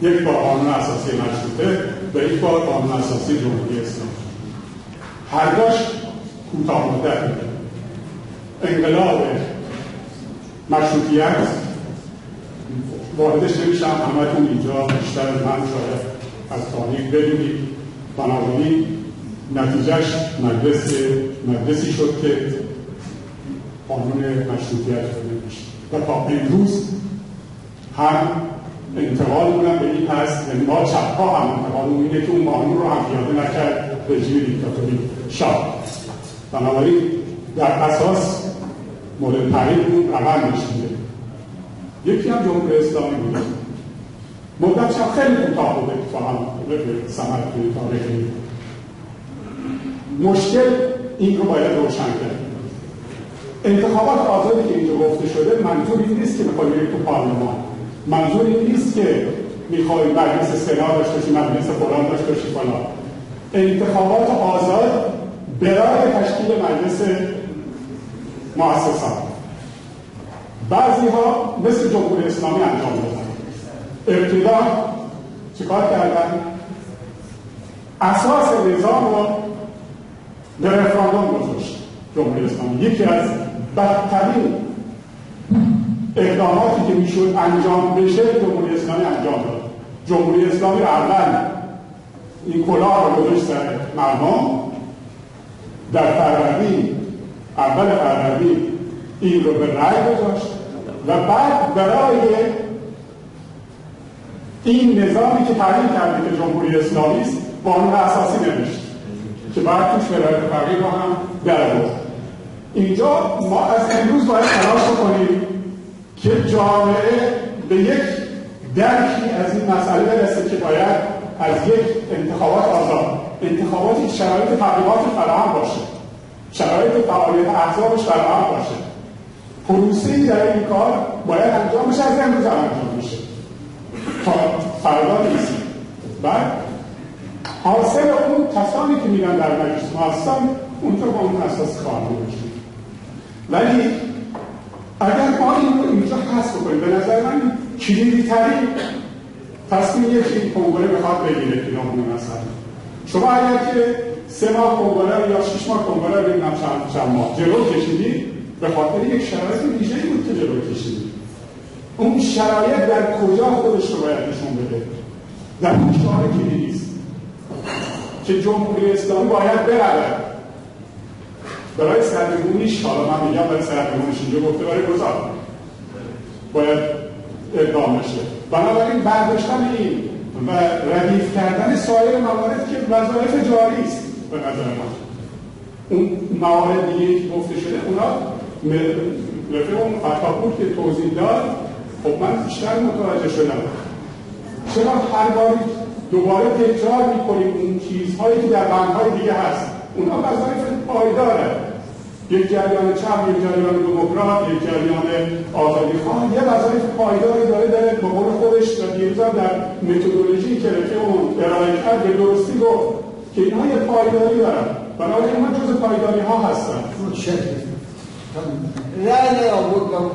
Speaker 4: یک بار قانون اساسی مشروطه و یک بار قانون اساسی جمهوری اسلامی. هر دوش کوتاه مدت بوده. انقلاب مشروطیت واردش نمیشم، همتون اینجا بیشتر از من شاید از تاریخ بدونید. بنابراین نتیجهش مجلسی شد که قانون مشروطیت رو نمیشه و تا امروز هم انتقالمون به این هست، ما چپ‌ها هم انتقالمون اینه که اون قانون رو هم پیاده نکرد رژیم دیکتاتوری شاه. بنابراین در اساس مورد تعریفمون عمل نشیده. یکی هم جمهوری اسلامی بوده، مدتش هم خیلی کوتاه بوده که هم رفت ثمر توی تاریخ. مشکل این رو باید روشن کرد. انتخابات آزادی که اینجا گفته شده منظور این نیست که میخوایی برید تو پارلمان، منظور این نیست که میخوایی مجلس سنا داشته باشی، مجلس فلان داشته باشی فلان. انتخابات آزاد برای تشکیل مجلس مؤسسات. بعضی ها مثل جمهوری اسلامی انجام دادن. ابتدا چیکار کردن؟ اساس نظام رو به رفراندوم گذاشت. جمهوری اسلامی یکی از بدترین اقداماتی که میشد انجام بشه جمهوری اسلامی انجام داد. جمهوری اسلامی اول این کلاه رو گذاشت سر مردم، در اول فروردین این رو به رأی گذاشت و بعد برای این نظامی که تعیین کرده که جمهوری اسلامی است قانون اساسی نوشت که بعد توش ولایت فقیه رو هم درآورد. اینجا ما از امروز باید تلاش کنیم که جامعه به یک درکی از این مسئله برسه که باید از یک انتخابات آزاد، انتخاباتی شرایط تبلیغات فراهم باشه، شرایط فعالیت احزابش فراهم باشه. پروسه‌ای در این کار باید انجام بشه، از امروز انجام میشه تا فردا نیست. بعد حاصل اون کسانی که میرن در مجلس مؤسسان اونجا با اون اساس کار میشه. ولی اگر ما این رو اینجا حس بکنیم، به نظر من کلیدی ترین تصمیمیه که این کنگره بخواد بگیره که نامونه مثلا شما اگر که 3 ماه کنگره یا 6 ماه کنگره رو بگیرم چند ماه جلو کشیدید، به خاطر یک شرایط ویژه‌ای بود که جلو کشیدید. اون شرایط در کجا خودش رو باید نشون بده؟ در اون شعار کلیدی است که جمهوری اسلامی باید برود برای سرنگونیش. حالا من میگم برای سرنگونیش، اینجا گفته برای گذار باید اقدام بشه. بنابراین برداشتن این و ردیف کردن سایر موارد که وظایف جاری است به نظر من. اون موارد دیگه که گفته شده اونا رفیق اون فتاپور که توضیح داد، خب من بیشتر متوجه شدم چرا هر باری دوباره تکرار میکنیم اون چیزهایی که در بندهای دیگه هست. اونا وظایف پایداره، یک جریان چپ، یک جریان دموکرات، یک جریان آزادیخواه یه وظایف پایداری داره به قول خودش و دیروز هم در متدولوژی که اون ارائه کرد به درستی گفت که اینها یه پایداری دارن. بنابراین اینها جز پایداری ها هستن.
Speaker 3: رأی نیاورد و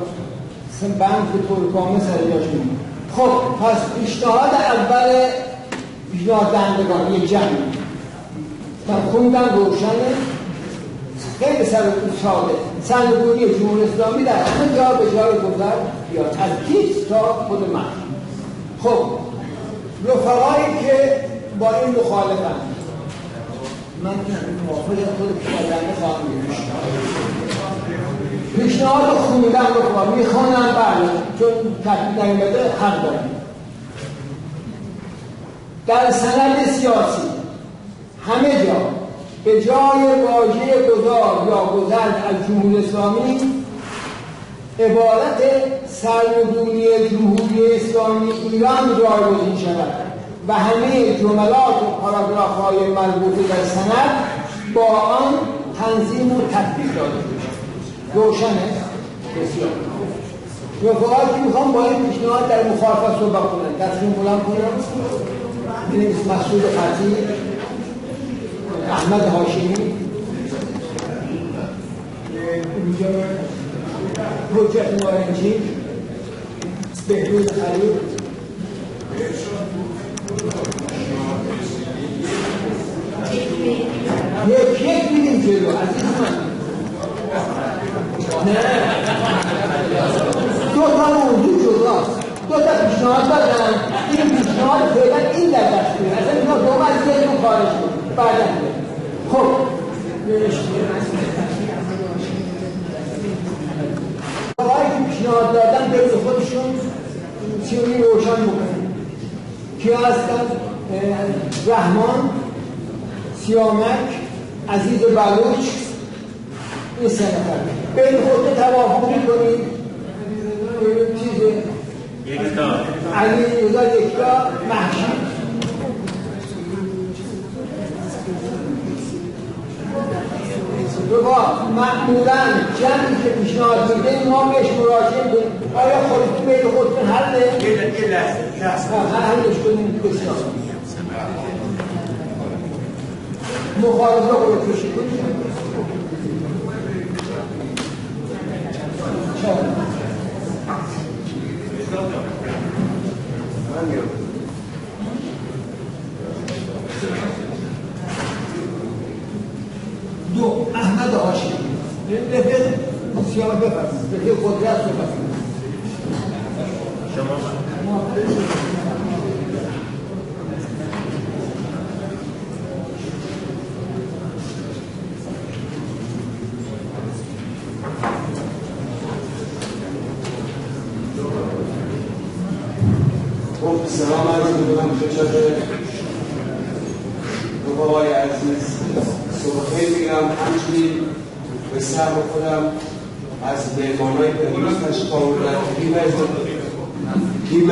Speaker 3: بند به طور کامل سر جاش میمونه. خب پس پیشنهاد اول پیشنهاد دهندگان یک جمعی من خوندم روشنه، خیلی ساده. سرنگونی جمهوری اسلامی در همه جا به جای گذر بیاد، از کیس تا خود من. خب رفقایی که با این مخالفن، من موافق خود پیشنهاد خواهم میگم پیشنهاد خوندن رو میخونم بله، چون تطبیق نمیده حق داریم. در سند سیاسی همه جا به جای واژه گذار یا گذر از جمهوری اسلامی عبارت سرنگونی جمهوری اسلامی ایران جایگزین شود و همه جملات و پاراگراف‌های مربوطه در سند با آن تنظیم و تطبیق داده بشود. روشنه؟ بسیار. رفقاتی میخوام با این پیشنهاد در مخالفت صحبت کنن. دستشون بلند کنن. بنویس مسعود قطعی، احمد هاشمی، حجت نارنجی، بهروز خلیل، یک میدیم جلو عزیز من. نه دو تا موضوع جداست، دو تا پیشنهاد دادن. این پیشنهاد فعلا این در دستور اصلا اینا دوم از ذهن خارج کنید بعدا. خب آقایی که پیشنهاد دادن به خودشون سیونی روشن بکنن. کیا هستن؟ رحمان، سیامک، عزیز بلوچ، این سه نفر بین خودت توافق می‌کنید. چیزه یکتا علی رضا یکتا محشی بابا معمولاً جمعی که پیشنهاد میده ما بهش مراجعه کنیم. آیا خودتون بین خودتون حله؟ یه لحظه حلش کنیم. بسیار مخالفه رو کشی کنیم. دو احمد هاشمی رفیق سیاه بفرمایید، رفیق قدرت صحبت کنید. شما
Speaker 12: سلام عرض می‌کنم خدمت رفقای عزیز. صبح میگم همچنین به صبر خودم از مهمان‌هایی که امروز تشریف آوردن تیم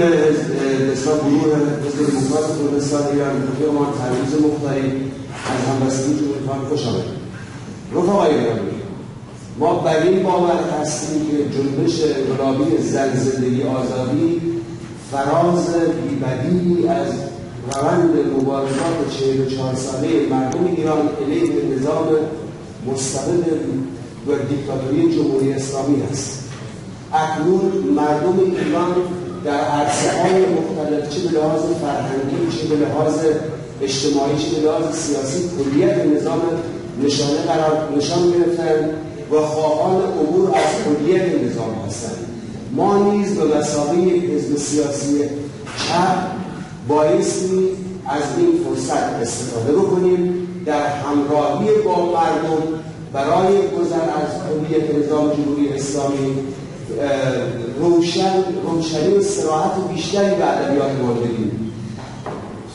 Speaker 12: اسلام گروه حزب دموکرات کردستان ایران رفیقمان پرویز مختاری از همبستگی جمهوری خوش آمدید. رفقای گرامی، ما بر این باور هستیم که جنبش انقلابی زن زندگی آزادی فراز بی‌بدیلی از روند مبارزات 44 ساله مردم ایران علیه نظام مستبد و دیکتاتوری جمهوری اسلامی است. اکنون مردم ایران در عرصه‌های مختلف، چه به لحاظ فرهنگی، چه به لحاظ اجتماعی، چه به لحاظ سیاسی، کلیت نظام نشان گرفتند و خواهان عبور از کلیت نظام هستند. ما نیز به مسابقه یک حزب سیاسی چپ بایستی از این فرصت استفاده بکنیم در همراهی با مردم برای گذر از کلیت نظام جمهوری اسلامی روشنی و صراحت بیشتری به ادبیات ما بدیم.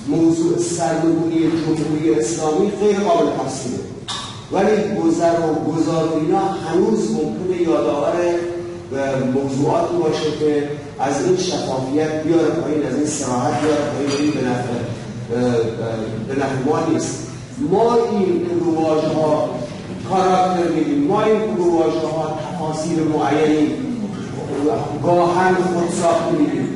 Speaker 12: موضوع سرنگونی جمهوری اسلامی غیر قابل تفسیره، ولی گذر و گذار اینا هنوز ممکنه یادآور موضوعاتی باشه که از این شفافیت بیاره پایین، از این صراحت بیاره پایین، به نفع ما نیست. ما این رواج‌ها کاراکتر میدیم، ما این رواج‌ها تفاسیر معینی گاهن خودساخته میدیم.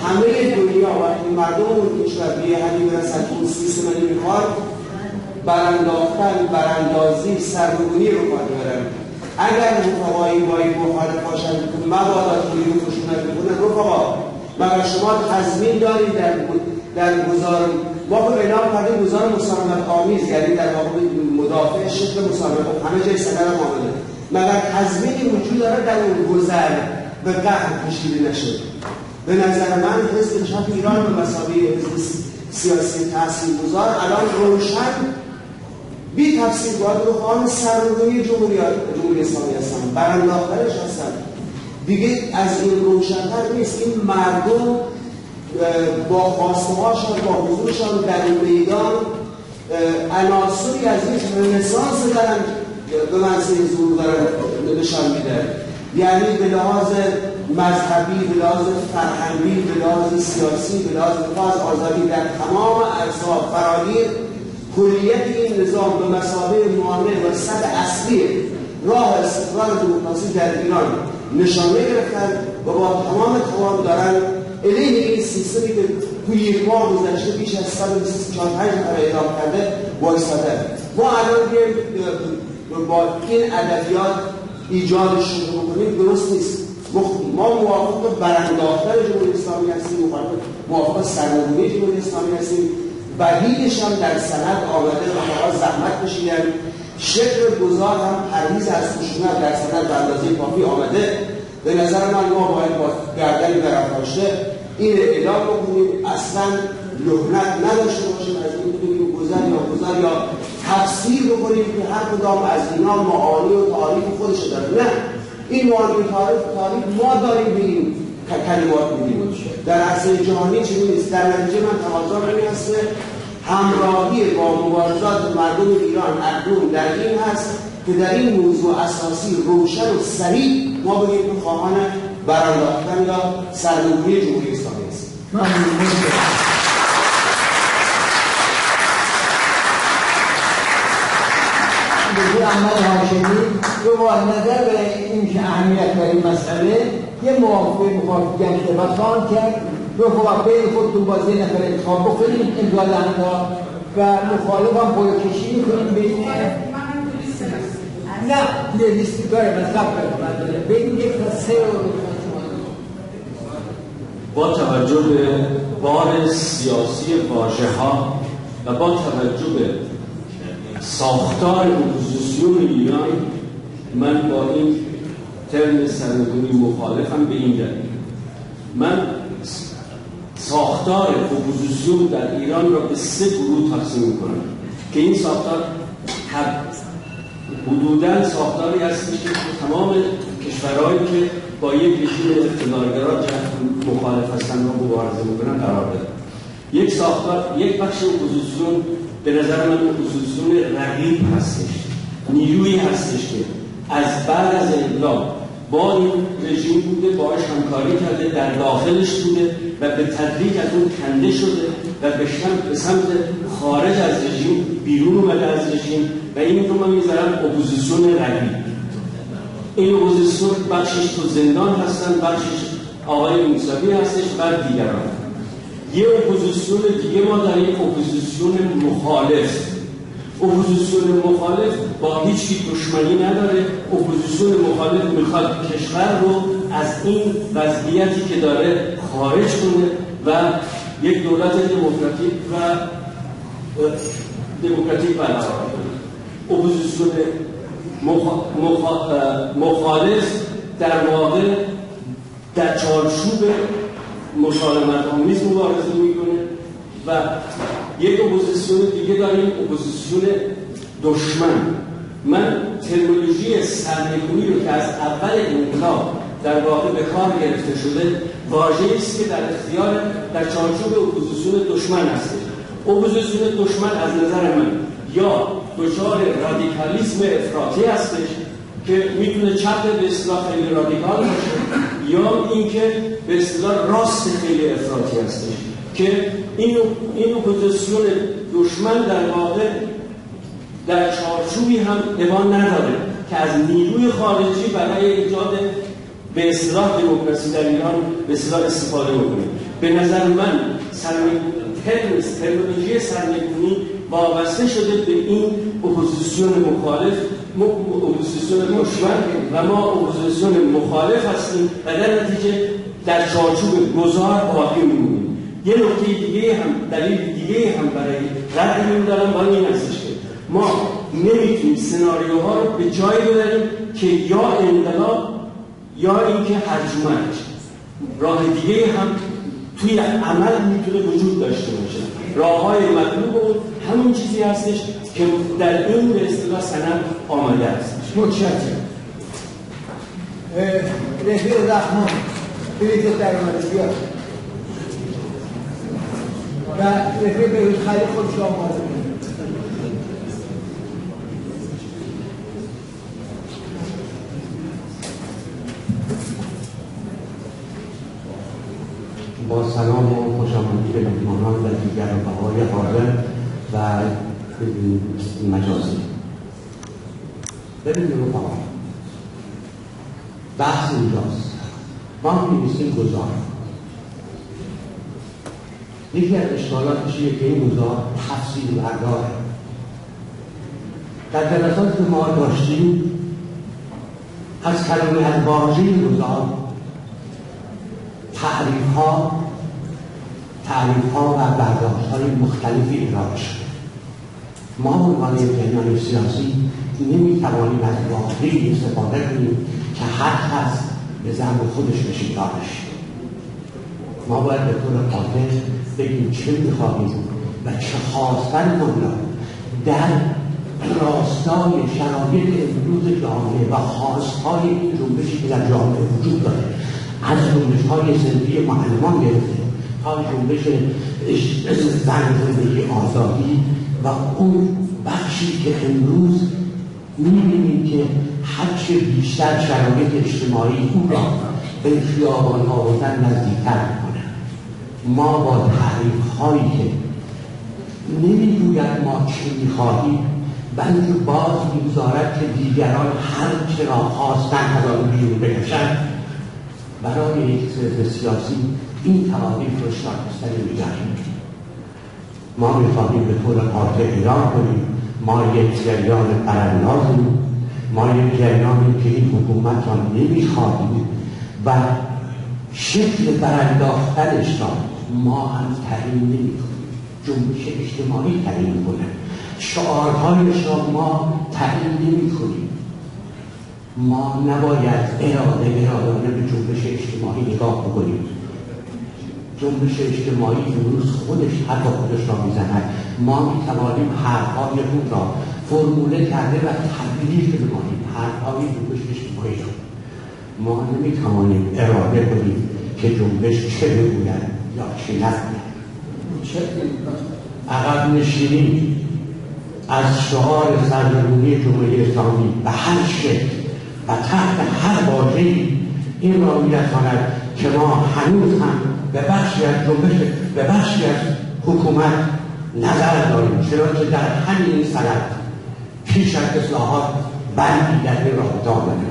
Speaker 12: همه دنیا وقتی مردم اون کشور به حدی برسن که اون سیستم نمیخواد، برانداختن، براندازی، سرنگونی رو کار میبرن. اگر رفقایی با این مخالف باشن که مبادا توی رو خشونت بکنن، رفقا مگر شما تضمین دارید در گذار ما به اعلام کردیم گذار مسالمت آمیز، یعنی در واقع مدافع شکل مسالمت همه جای سفر ما بده، مگر تضمینی وجود داره در اون گذر به قهر کشیده نشه؟ به نظر من حزب چپ ایران به مثابه حزب سیاسی تاثیرگذار الان روشن بی تفسیر باید رو خواهان سرنگونی جمهوری اسلامی هستن، برانداخترش هستن دیگه. از این روشن‌تر نیست. این مردم با خواسته‌هاشان، با حضورشان در میدان عناصری از یک رنسانس دارن به منصه ظهور دارن نشان میدن، یعنی به لحاظ مذهبی، به لحاظ فرهنگی، به لحاظ سیاسی، به لحاظ آزادی در تمام اجزا فراگیر کلیت این نظام به مثابه مانع و سد اصلی راه استقرار دموکراسی در ایران نشانه گرفتن و با تمام توان دارن علیه این سیستمی که توی یک ماه گذشته بیش از 124 نفر اعدام کرده وایسادن. ما الان با این ادبیات ایجاد شروع بکنیم درست نیست. ما موافق برانداختن جمهوری اسلامی هستیم، موافق سرنگونی جمهوری اسلامی هستیم. بدیلش هم در سند آمده و ما زحمت کشیدن. شکل گذار هم پرهیز از خشونت در سند به اندازه کافی آمده. به نظر من ما باید با گردن برافراشته این اعلام بکنیم، اصلا لعنت نداشته باشیم از این بگیم گذر یا تفسیر بکنیم که هر کدام از اینا معانی و تعریف خودش داره. نه، این معانی و تعریف ما داریم به این کلمات میدیم. در عرصه جهانی چنین نیست. در نتیجه من تقاضا این هست همراهی با مبارزات مردم ایران اکنون در این هست که در این موضوع اساسی روشن و سریع ما بگیم که خواهان برانداختن یا سرنگونی جمهوری اسلامی است.
Speaker 3: دکتر احمد هاشمی رو با نظر به این که اهمیت در این مسئله یه موافق گشته و خواهان کرد رو خب بین خودتون بازی نفر انتخاب بکنیم امضالندا و مخالف هم پلوکشی میکنیم بین نه یه لیستی داره مذهب داره بین یک تا سه
Speaker 8: با توجه به بار سیاسی واژه‌ها و با توجه به ساختار اپوزیسیون ایران من با این ترم سرنگونی مخالفم. به این دلیل من ساختار اپوزیسیون در ایران را به 3 گروه تقسیم می‌کنم که این ساختار حدوداً ساختاری هستش که تمام کشورهایی که با یک رژیم اقتدارگرا مخالف هستند و مبارزه می‌کنند قرار دارد. یک ساختار، یک بخش اپوزیسیون به نظر من اپوزیسیون رقیب هستش، نیرویی هستش که از بعد از انقلاب با این رژیم بوده، باهاش همکاری کرده، در داخلش بوده و به تدریج از اون کنده شده و به سمت خارج از رژیم بیرون اومده از رژیم و این رو من میذارم اپوزیسیون رقیب. این اپوزیسیون بخشش تو زندان هستن، بخشش آقای موسوی هستش و دیگران. یه اپوزیسیون دیگه ما داریم، اپوزیسیون مخالف. اپوزیسیون مخالف با هیچ دشمنی نداره. اپوزیسیون مخالف میخواد کشور رو از این وضعیتی که داره خارج کنه و یک دولت دموکراتیک برقرار کنه. اپوزیسیون مخالف در واقع در چارچوب مسالمت آمیز مبارزه میکنه و یک اپوزیسیون دیگه داریم، اپوزیسیون دشمن. من ترمینولوژی سرنگونی رو که از اول انقلاب در واقع به کار گرفته شده واژه‌ای است که در اختیار در چارچوب اپوزیسیون دشمن هست. اپوزیسیون دشمن از نظر من یا دچار رادیکالیسم افراطی هستش که میتونه چپ به اصطلاح خیلی رادیکال باشه یا اینکه به اصطلاح راست خیلی افراطی هستش که این اپوزیسیون دشمن در واقع در چارچوبی هم امان نداره که از نیروی خارجی برای ایجاد به اصطلاح دموکراسی در ایران به اصطلاح استفاده بکنه. به نظر من ترمینولوژی سرنگونی وابسته شده به این اپوزیسیون مخالف، اپوزیسیون دشمن و ما اپوزیسیون مخالف هستیم و در نتیجه در چارچوب گذار باقی میمونیم. یه نکته دیگه هم، دلیل دیگه هم برای رد این دارم با این هستش که ما نمیتونیم سناریوها رو به جایی ببریم که یا انقلاب یا اینکه هرجومند. راه دیگه هم توی عمل میتونه وجود داشته باشه. راه‌های مطلوب همون چیزی هستش که در این به اصطلاح سند آمده است.
Speaker 3: متشکرم. رفیق زخمان بلیت در اومده بیاد و رفیق بهروز خلیل خودش آماده کنید.
Speaker 8: با سلام و خوشامدی به مهمانان و دیگر رفقای حاضر و مجازی. ببینید رفقا، بحث اینجاست. ما می‌نویسیم گزار. یکی از اشکالاتش اینه که این گزار تفسیر برداره. در جلسات که ما داشتیم از کلمه از واژه گزار تعریف‌ها و برداشت‌های مختلفی ارائه شده. ما به عنوان یک جریان سیاسی نمی‌توانیم از واژه‌ای استفاده کنیم که حق هست به ذنب خودش نشیدارش. ما باید به طور قاطع بگیم چه می‌خواهیم و چه خواستنمان را در راستای شرایط امروز جامعه و خواستهای این جنبشی که در جامعه وجود داره، از جنبش‌های صنفی معلمان گرفته تا جنبش زن زندگی آزادی و اون بخشی که امروز می‌بینیم که هرچه بیشتر شرایط اجتماعی او را به خیابان آوردن نزدیک‌تر می‌کنه. ما با تعریف‌هایی که نمی‌گوید ما چه می‌خواهیم بلکه باز می‌گذارد که دیگران هر چه را خواستن از آن بیرون بکشند، برای یک سیاست سیاسی این تعاریف رو شاخصتری می‌گذاریم. ما می‌خواهیم به طور قاطع اعلام کنیم ما یک جریان براندازیم، ما یک جریانی که این حکومت را نمی‌خواهیم و شکل برانداختنش را ما هم تعیین نمی‌کنیم. جنبش اجتماعی تعیین می‌کنه، شعارهایش را ما تعیین نمی‌کنیم. ما نباید ارادانه به جنبش اجتماعی نگاه بکنیم. جنبش اجتماعی امروز خودش حتی خودش را میزند. ما میتوانیم حرفهای اون را فرموله کرده و تبدیل بکنیم حرفهای جنبش اجتماعی را. ما نمیتوانیم اراده کنیم که جنبش چه بگوید یا چه نگوید. عقب نشینی از شعار سرنگونی جمهوری اسلامی به هر شکل و تحت هر واژه‌ای این را می‌رساند که ما هنوز هم به بخشی از جنبش، به بخشی از حکومت نظر داریم، چنانچه در همین سند پیش از اصلاحات بندی در این رابطه آمده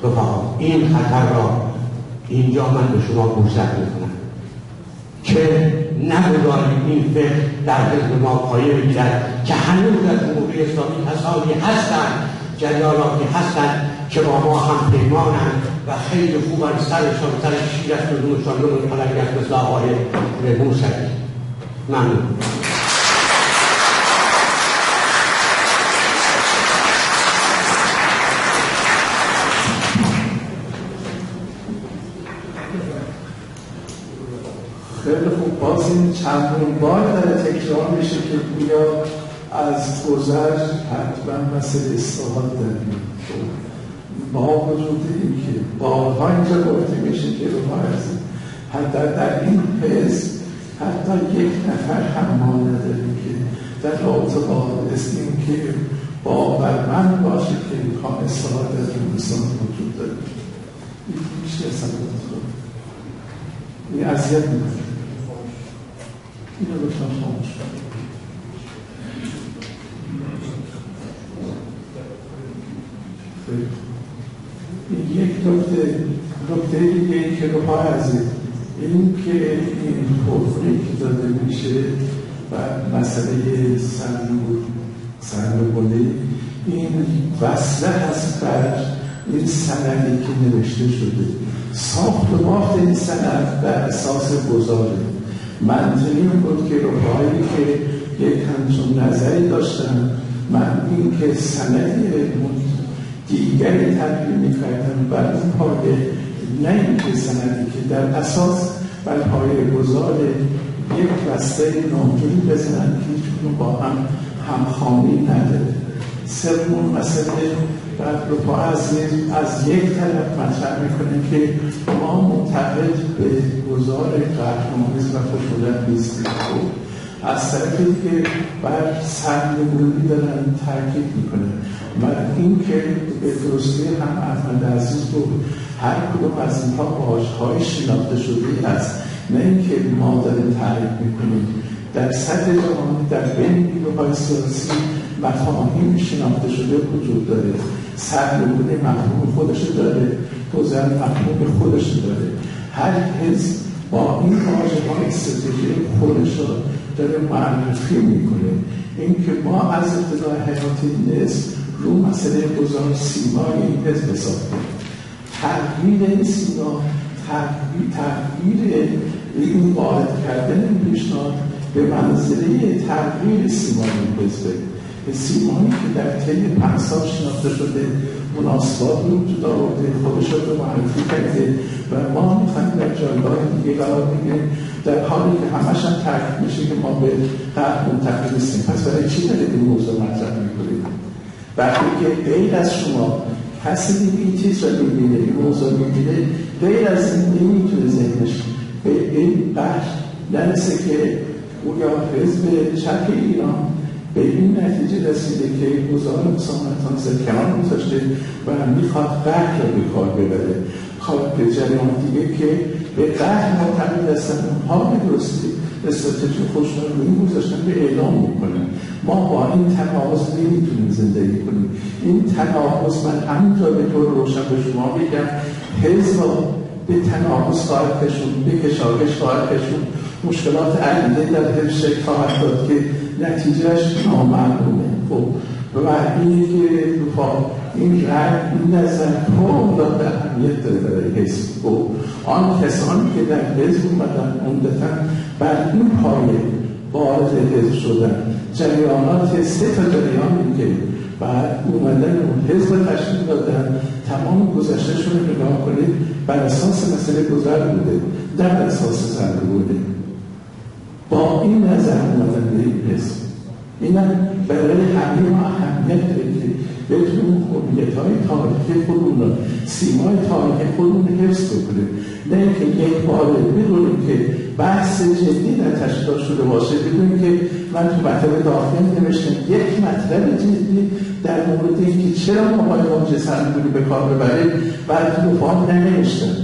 Speaker 8: بود. این خطر را اینجا من به شما گوشزد می‌کنم که نگذاریم این فکر در حزب ما پایه بگیرد که هنوز در جمهوری اسلامی کسانی هستند، جریاناتی هستند که با ما هم پیمانند و خیلی خوبن، سرشان سر شیر است و دونشان رو پلنگ است مثل آقای موسوی. ممنون.
Speaker 10: خیلی خوب. باز این چندمین بار داره تکرار میشه که گویا از گذر حتما مسئله اصلاحات داریم. با وجود این که بارها اینجا گفته میشه که رو بایزیم حتی در این حزب حتی یک نفر هم ما نداریم که در رابطه با این که باورمند باشه که میخوام اصلاحات در جمهوری وجود داریم. این میشه اصلا این اذیت میکنه. این رو بکنم خاموش کنم. یک نکته دیگه که رو عزیز این که این توفیق که داده میشه و مسئله سرنگونی این وصله هست بر این سندی که نوشته شده. ساخت و بافت این سند بر اساس گزاره. منطقی این بود که رفاهی که یک همچون نظری داشتن، من این که سندی دیگری تبدیل می‌کردن بر اون پایه، نه اینکه سندی که در اساس بر پایه گذار یک بسته نامجوری بزنن که هیچکدوم با هم همخوانی نداره. سوم مسئله بر رفاه از یک طرف مطرح میکنه که ما معتقد به گذار قهرمانیسم و خشونت نیستیم. از طرف دیگه بر سرنگونی دارن تاکید میکنه و این که به درستی هم احمد عزیز رو هر کدوم از اینها واژه‌های شناخته شده است، نه اینکه ما داریم تعریف میکنیم. در سطح جهانی در بین نیروهای سیاسی مفاهیم شناخته شده وجود داره. سرنگونه مفهوم خودش داره، توزیع مفهوم خودش داره. هر حزب با این واژه‌های استراتژی خودش رو داره معرفی میکنه. اینکه ما از ابتدای حیات نصف رو مسئله گذار سیمای این حزب ساختیم. تغییر این سیما، تغییر این وارد کردن این پیشنهاد به منزله تغییر سیمای این حزبه. سیمایی که در طی 5 سال شناخته شده، مناسبات رو وجود آورده، خودش رو معرفی کرده و ما میخوایم در جایگاه دیگه قرار بگیریم، در حالی که همش هم تاکید میشه که ما به غرب منتقل هستیم. پس برای چی دارید این موضوع مطرح میکنید؟ وقتی که غیر از شما کسی دیگه این چیز رو میبینه، این موضوع میبینه، غیر از این نمیتونه ذهنش به این بخش نرسه که او یا حزب چپ ایران به این نتیجه رسیده که گزار مسامحتان کنار گذاشته و میخواد قهر رو به کار ببره. خواد به جریان دیگه که به قهر معتقد هستن، اونها به درستی استراتژی خودشون رو این گذاشتن به اعلام میکنن. ما با این تناقض نمیتونیم زندگی کنیم. این تناقض، من همینجا به طور روشن به شما بگم، حزب به تناقض خواهد کشون، به کشاکش خواهد کشون، مشکلات عدیده در حزب شکل خواهد داد که نتیجهش نامعلومه. خب و اینه که این رنگ، این نظر کاملا در اهمیت داره برای حزب. خب آن کسانی که در حزب اومدن عمدتاً بر این پایه وارد حزب شدن، جریانات 3 تا جریانی که بعد اومدن اون حزب تشکیل دادن، تمام گذشتهشون رو نگاه کنید، بر اساس مسئله گذر بوده، در اساس زنده بوده. با این نظر اومدن به این حزب، اینم برای همه ما اهمیت داره که بتونیم هویت‌های تاریخی خودمون رو، سیمای تاریخی خودمون رو حفظ بکنیم. نه اینکه یک بار بدونیم که بحث جدی در تشکیل شده باشه، بدونیم که من تو مطلب داخلی نوشتم یک مطلب جدی در مورد اینکه چرا ما باید واژه سرنگونی به کار ببریم بعد تو مفاهیم ننوشتم.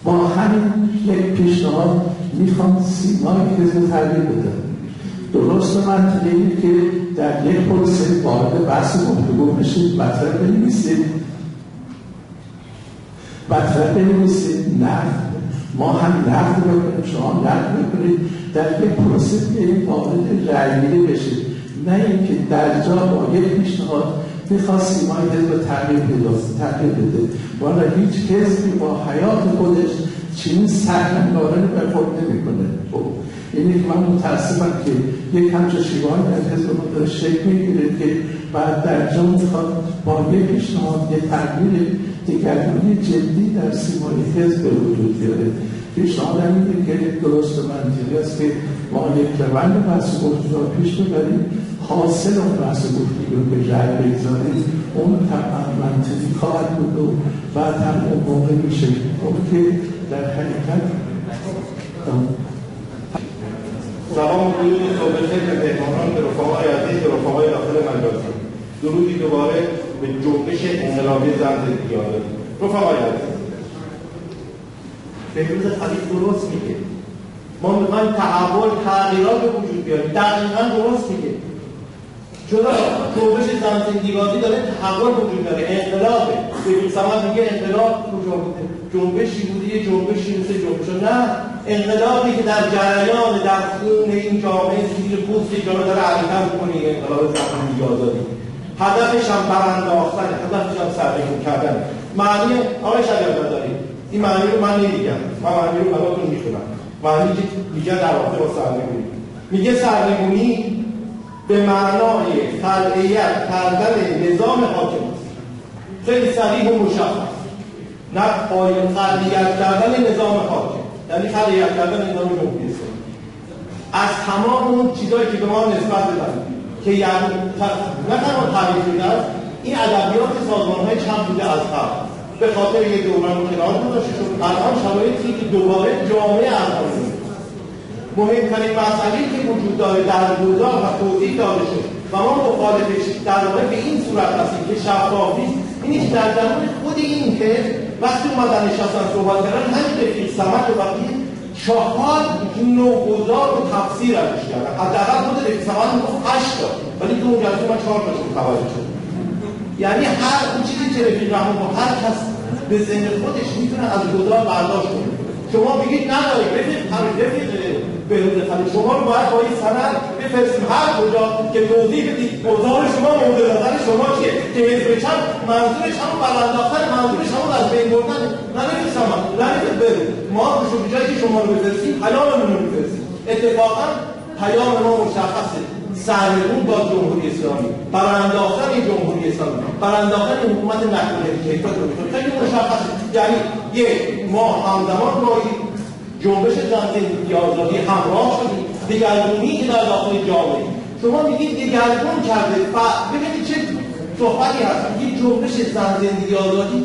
Speaker 10: با همین یک پیشنهاد میخوام سیمای حزب تغییر بدم. درست منطقه اینه که در یک پروسه وارد بحث گفتگو بشید، مطلب بنویسید، نقد، ما هم نقد بکنیم، شما نقد بکنید، در یک پروسه بیایید وارد رأی‌گیری بشید. نه اینکه در جا با یک پیشنهاد میخواد سیمای حزب تغییر بده. والا هیچ حزبی با حیات خودش چنین سرمایه‌دارانه برخورد نمی‌کنه. خب اینه که من متاسفم که یک همچون شیوه‌ای در حزب ما داره شکل می‌گیره که بعد در جا میخواد با یک پیشنهاد یک تغییر دگرگونی جدی در سیمای حزب به وجود بیاره. پیشنهادم اینه که درست و منطقی است که ما یک روند بحث گفتگو را پیش ببریم، حاصل اون بحث گفتگو رو به رأی بگذاریم، اون طبعا منطقی خواهد بود و بعد هم اون موقع میشه که در حقیقت
Speaker 13: سلام و درود صبح خیر به مهمانان، به رفقای عزیز، به رفقای داخل مجلس. درودی دوباره به جنبش انقلابی زن زندگی آزادی. رفقای عزیز، بهروز خلیل درست میگه، ما میخوایم تحول، تغییرات به وجود بیاریم. دقیقاً درست میگه. چرا جنبش زن زندگی آزادی داره تحول وجود داره، انقلابه. ببین سمت میگه انقلاب کجا بوده؟ جنبشی بوده، یه جنبشی مثل جنبش. نه، انقلابی که در جریان، در خون این جامعه زیر پوست جامعه داره حرکت می‌کنه. انقلاب زن زندگی آزادی هدفش هم برانداختن، هدفش هم سرنگون کردن. معنی آقای شجریان داری این معنی رو من نمیگم، من معنی رو براتون میخونم. معنی که میگه در واقع با سرنگونی، میگه سرنگونی به معنای خلعیت کردن نظام حاکم است. خیلی صریح و مشخص. نه خلعیت کردن نظام حاکم، یعنی خلعیت کردن نظام جمهوری اسلامی از تمام اون چیزایی که به ما نسبت دادن که یعنی نه تنها تعریف شده است، این ادبیات سازمان‌های چپ بوده از قبل به خاطر یک دوران کنار گذاشته شد. الان شرایطی که دوباره جامعه الان مهمترین مسئله‌ای که وجود داره در گذار و توضیح داده شد و ما مخالفش در واقع به این صورت هستیم که شفافی اینی که در درون خود این که وقتی اومدن نشستن صحبت کردن همین رفیق صمد و وقتی 4 نوگذار و تفسیر ازش کردن. حداقل خود رفیق صمد میگفت 8 تا، ولی تو اون جلسه من 4 تاشون توجه شد. یعنی هر اون چیزی که رفیق رحمان با هر کس به ذهن خودش میتونه از گذار برداشت کنه. شما بگید ندارید رفیق بهروز خلیل شما رو باید با این سند بفرستیم هر کجا که توضیح بدید گذار شما مورد نظر شما چیه که حزب چپ منظورش همون برانداختن، منظورش همون از بین بردن. نمی‌فهمم بهروز ما به جایی که شما رو بفرستیم پیاممون رو بفرستیم. اتفاقا پیام ما مشخصه، سرنگون با جمهوری اسلامی، برانداختن این جمهوری اسلامی، برانداختن این حکومت نکنه کیفیت رو می‌کنه. خیلی مشخصه. یعنی یک ما همزمان با جنبش زن زندگی آزادی همراه شدیم، دگرگونی که در داخل جامعه شما میگید دگرگون کرده. ببینید چه صحبتی هست. میگید جنبش زن زندگی آزادی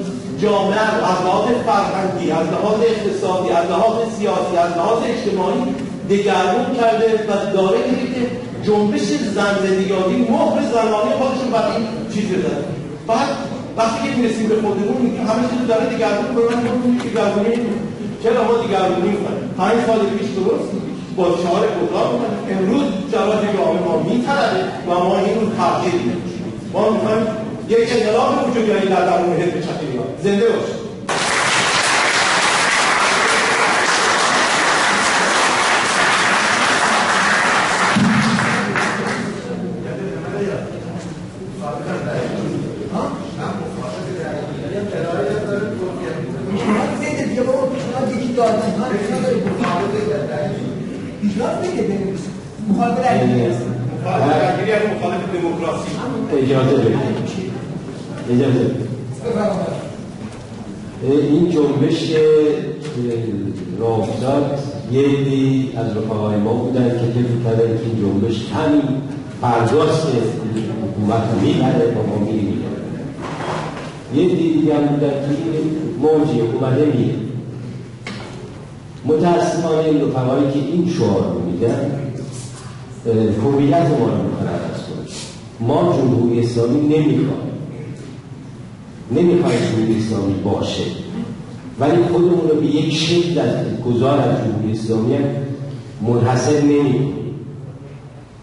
Speaker 13: جامعه رو از لحاظ فرهنگی، از لحاظ اقتصادی، از لحاظ سیاسی، از لحاظ اجتماعی دگرگون کرده و داره که جنبش زن زندگی آزادی مهر زنانه خودشون برای این چیز بزنه. بعد وقتی که میرسیم به خودمون همه چیز داره دگرگون کنن. دگرگونی چرا ما دیگرگونی میکنیم؟ 5 سال پیش درست با شعار گذار میکنیم، امروز شرایط جامعه ما میترده و ما این رو تغییر میدیم. ما میخوایم یک انقلاب وجود بیاریم در درون حزب چپ ایران. زنده باشید.
Speaker 8: این جنبش راهزاد یه عده‌ای از رفقای ما بودن که فکر کردن که این جنبش همین برداشت حکومت رو میبره و ما میریم. یه عده‌ای دیگه هم بودن که این موجی اومده میره. متاسفانه این رفقایی که این شعار رو میدن هویت ما رو میخوان عوض کنه. ما جمهوری اسلامی نمیخوایم جمهوری اسلامی باشه، ولی خودمون رو به یک شکل از گذار از جمهوری اسلامی منحصر نمی‌کنیم.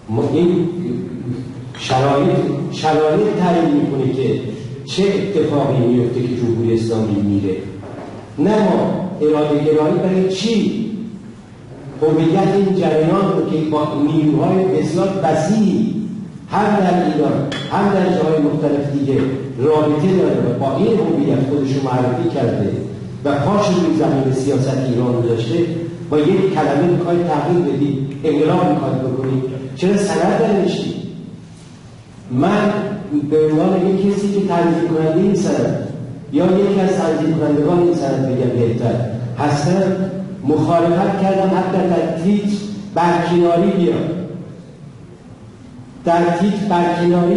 Speaker 8: ما این شرایط تعیین میکنه که چه اتفاقی میفته که جمهوری اسلامی میره، نه ما اراده گرایی برای چی؟ هویت این جریان رو که با نیروهای بسیار وسیعی هم در ایران هم در جاهای مختلف دیگه رابطه داره و با این هویت خودش رو معرفی کرده و پاش روی زمین سیاست ایران گذاشته، با یک کلمه میخواید تغییر بدید، انقلاب میخواید بکنید، چرا سند ننوشتید؟ من به عنوان یک کسی که تنظیم کننده این سند یا یکی از تنظیم کنندگان این سند بگم بهتر هستم، مخالفت کردم حتی در تیتر برکناری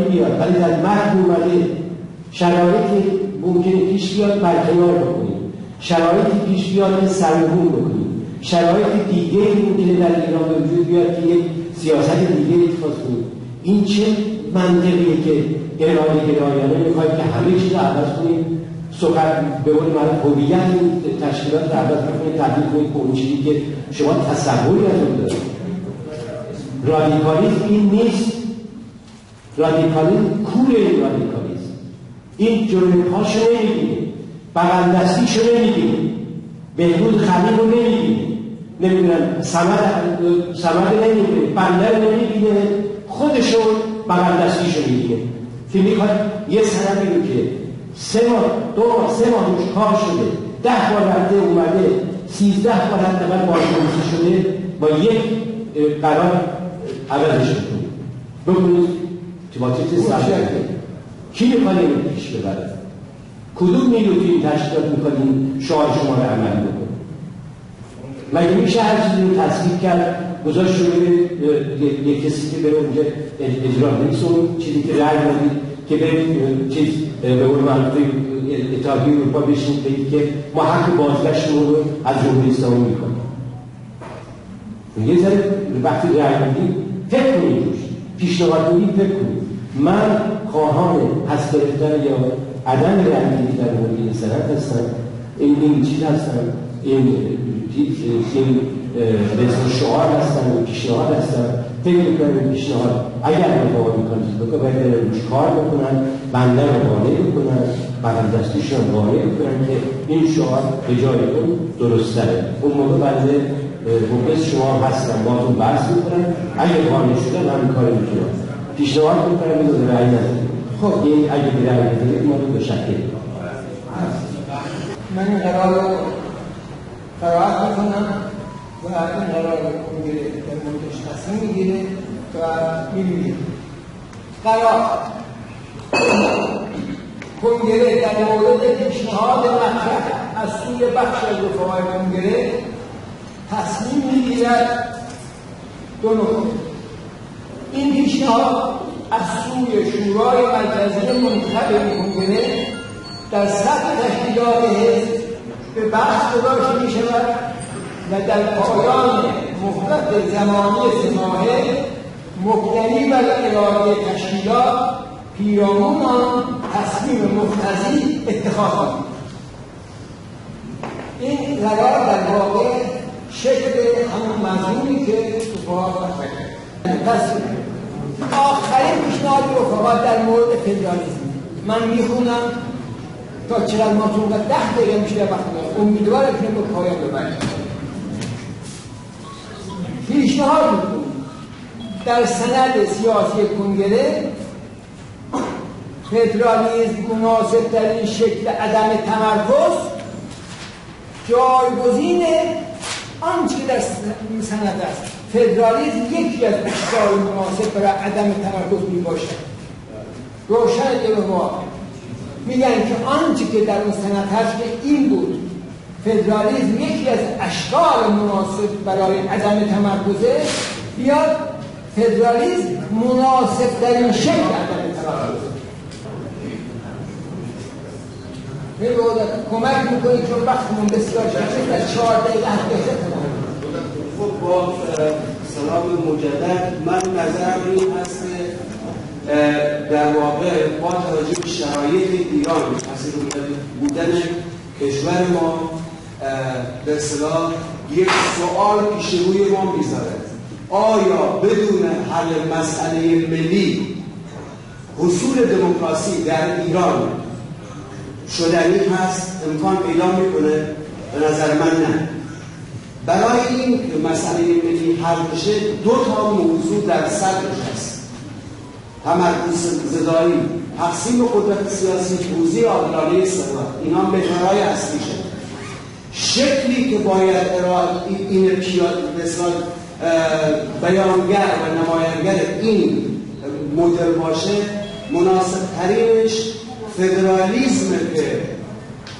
Speaker 8: بیاد، ولی در متن اومده شرایطی ممکنه پیش بیاد برکنار بکنیم، شرایطی پیش بیاد که سرنگون بکنیم، شرایط دیگه ممکنه در ایران به وجود بیاد که یک سیاست دیگه اتخاذ کنیم. این چه منطقیه که اراده گرایانه میخوایم که همه چیز رو عوض کنیم، به قول معروف هویت این تشکیلات رو عوض کنیم، تبدیل کنیم به اون چیزی که شما تصوری از اون دارید. رادیکالیسم این نیست. رادیکالیسم کوره. این رادیکالیسم این جلوی پاشو نمیگیره، بغل دستیشو نمیگیره، بهروز خلیل رو نمیگیره، نمیدونم سمد نمیگیره، بنده رو نمیگیره، خودشون بغل دستیشو میگیره که میخواد یه سندی رو که 3 ماه روش کار شده، 10 بار رفته اومده، 13 بار حداقل بازنویسی شده، با یک قرار عوضش بکنید که با چیز سرده کی میخواد این پیش ببره؟ کدوم نیرو که این تشکیلات میخواد این شعار شما رو عمل بکنه؟ مگه میشه هر چیزی رو تصویب کرد گذاشت شده یک کسی که بره اونجا اجرا نمی‌کنه، چیزی که رأی دادید که برید چیز به قول معروف اتحادیه اروپا بشینید بگید که ما حق بازگشتمون رو از جمهوری اسلامی میکنیم. یه ذره وقتی رأی میدید فکر کنید روش، پیشنهاد میدید فکر کنید. من خواهان دست گرفتن یا عدم رأیگیری در مورد این سند هستن، این چیز هستن، این رسم شعار هستن و پیشنهاد هستن. فکر میکنم این پیشنهاد اگر مقابل میکنن بکنن باید روش کار بکنن، بنده رو قانع بکنن، بغل دستیشون قانع بکنن که این شعار به جای اون درست‌تره. اون موقع بنده مقصد شما هستن با اون بحث میکنن، اگر قانع شدن همین کار میکنن، پیشنهاد میکنن این رأی نداریم. خب این اگه به رأی نداریم ما رو به شکل
Speaker 3: من این قرار رو قرائت میکنم و این قرار رو میگیره در موردش تصمیم میگیره و میبینیم. قرار کنگره در مورد پیشنهاد مطرح از سوی بخش از رفقای کنگره تصمیم میگیرد دو نکته. این پیشنهاد از سوی شورای مرکزی منتخب کنگره در سطح تشکیلات حزب به بحث گذاشته می شود و در پایان مهلت زمانی 3 ماهه مبتنی بر اراده تشکیلات پیرامون آن تصمیم مقتضی اتخاذ کنید. این قرار در واقع شکل همون مضمونی که رفقا مطرح کردند. آخرین پیشنهاد رفقا در مورد فدرالیسم من میخونم تا چقدر ما تو 10 دقیقه میشه وقت دارم، امیدوارم که به پایان ببریم. پیشنهاد میکنم در سند سیاسی کنگره فدرالیسم مناسب در این شکل عدم تمرکز جایگزین آنچه در سند است. فدرالیسم یکی از اشکال مناسب برای عدم تمرکز می باشد. روشن جلوه میگن که آنچه که در اون سند هست این بود: فدرالیسم یکی از اشکال مناسب برای عدم تمرکزه، بیاد فدرالیسم مناسب در این شکل عدم تمرکزه. کمک میکنید چون وقتمون بسیار شده در 4 دقیقه حد کنم.
Speaker 12: خب با سلام مجدد، من نظرم این هست که در واقع با توجه به شرایط ایران پذیرفته بودن کشور ما به اصطلاح یک سوال پیش روی ما میذاره: آیا بدون حل مسئله ملی حصول دموکراسی در ایران شدنی هست؟ امکان پیدا میکنه؟ به نظر من نه. برای این که مسئله ملی حل بشه 2 تا موضوع در صدرش هست: تمرکز زدایی، تقسیم قدرت سیاسی، توزیع عادلانه ثروت. اینا محورهای اصلیشه. شکلی که باید این بیانگر و نماینگر این مدل باشه، مناسب ترینش فدرالیسم که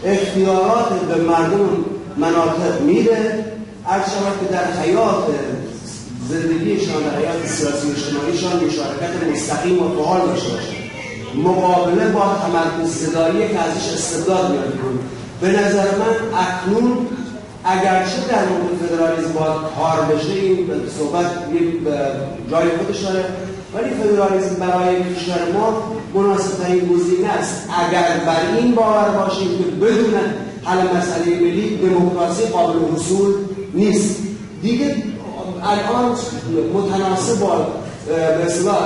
Speaker 12: اختیارات به مردم مناطق میده، عرض شود که در حیات زندگیشان، در حیات سیاسی اجتماعیشان مشارکت مستقیم و فعال داشته باشه، مقابله با تمرکز زدایی که ازش استبداد میاد بیرون. به نظر من اکنون اگرچه در مورد فدرالیسم باید کار بشه، این صحبت جای خودش داره، ولی فدرالیسم برای کشور ما مناسب‌ترین گزینه است اگر بر این باور باشیم که بدون حل مسئله ملی دموکراسی قابل حصول نیست. دیگه الان متناسب با به اصطلاح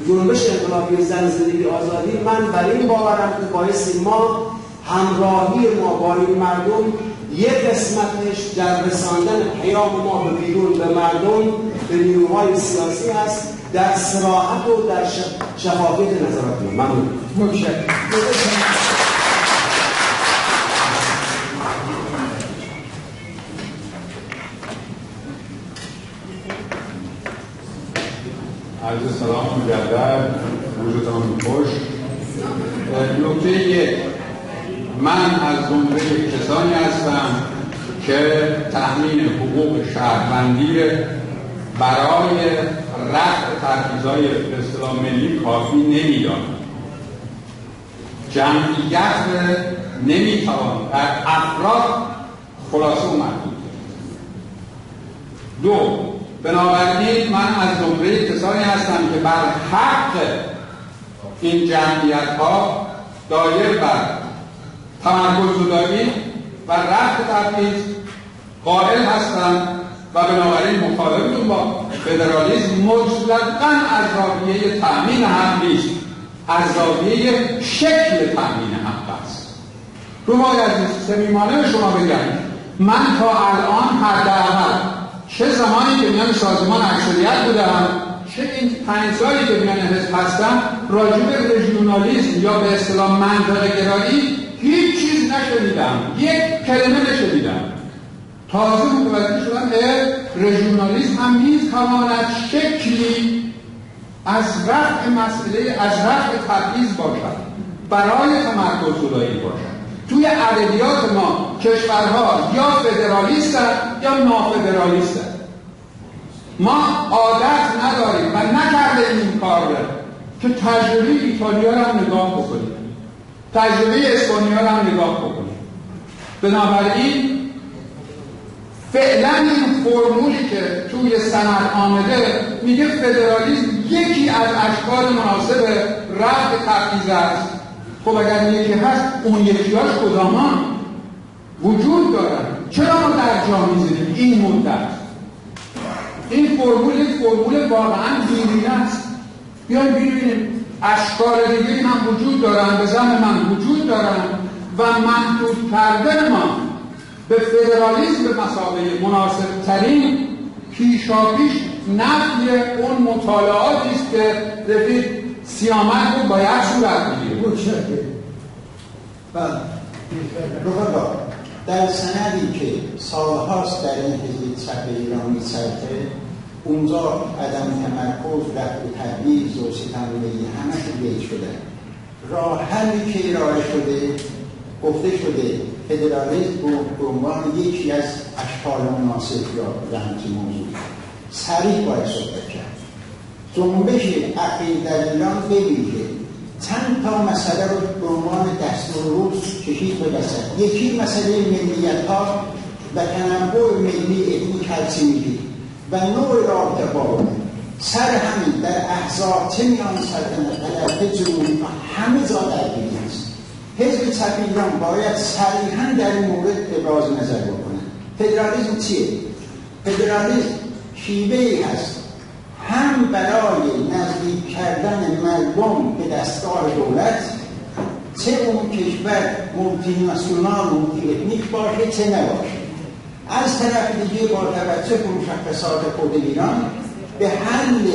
Speaker 12: جنبش انقلابی زن زندگی آزادی، من بر این باورم که بایستی ما همراهی ما با این مردم یک قسمتش در رساندن پیام ما به بیرون، به مردم، به نیروهای سیاسی هست، در صراحت و در شفافیت نظرات ما. ممنون.
Speaker 3: متشکرم.
Speaker 4: عرض سلام مجدد، روزتان خوش. نکته 1: من از جمله کسانی هستم که تأمین حقوق شهروندی برای رفع ترکیزهای به اصطلاح ملی کافی نمی‌دانم. جمعیت نمی‌توان در افراد خلاصه و محدود. 2: بنابراین من از جمله کسانی هستم که بر حق این جمعیت‌ها دایر بر تمرکز زدایی و رفع تبعیض قائل هستند و بنابراین مخالفتون با فدرالیسم مطلقاً از زاویه تأمین حق نیست، از زاویه شکل تأمین حق است. روحای عزیز، صمیمانه به شما بگم من تا الان حداقل چه زمانی که میان سازمان اکثریت بودم چه این 5 سالی که میان حزب هستم راجع به رژیونالیسم یا به اصطلاح منطقه گرایی هیچ چیز نشنیدم، یک کلمه نشنیدم. تازه متوجه شدم رژیونالیسم هم میتواند شکلی از رفع مسئله، از رفع تبعیض باشد، برای تمرکز زدایی باشد. توی ادبیات ما کشورها یا فدرالیستن یا نافدرالیستن. ما عادت نداریم و نکرده این کار رو که تجربه ایتالیا رو هم نگاه بکنیم، تجربه اسپانیا رو هم نگاه بکنیم. بنابراین فعلا این فرمولی که توی سند آمده میگه فدرالیسم یکی از اشکال مناسب رفع تبعیض است. خب اگر یکی هست اون یکیاش کدامان وجود دارن، چرا ما در جا میزنیم این مدت؟ این فرمول واقعا بیرینه است. بیایم ببینیم اشکال دیگه هم وجود دارن، به زعم من وجود دارن و محدود کردن ما به فدرالیسم به مثابه مناسب ترین پیشاپیش نفی اون مطالعاتی است که رفیق سیامک رو باید صورت بگیره.
Speaker 3: رفقا در سندی که سالهاست در این حزب چپ ایران می‌چرخه، اونجا عدم تمرکز، رفع تبعیض و ستم‌گری همه بیت شده. راه حلی که ارائه شده گفته شده فدرالیسم به عنوان یکی از اشکال مناسب یا همچین موضوع صریح باید صحبت کرد. جنبش اخیر در ایران بویژه چند تا مسئله رو به عنوان دستور روز کشید به وسط. یکی مسئله ملیت‌ها و تنوع ملی اتنیک هرچی و نوع رابطه با سر همین در احزاب چه میان سلطنت علت جمهوری همه جا درگیری است. حزب چپ ایران باید صریحاً در این مورد ابراز نظر بکنه. فدرالیسم چیه؟ فدرالیسم شیوه‌ای هست هم برای نزدیک کردن مردم به دستگاه دولت، چه اون کشور مولتی ناسیونال مولتی اتنیک باشه چه نباشه. از طرف دیگه با توجه به مشخصات خود ایران به حل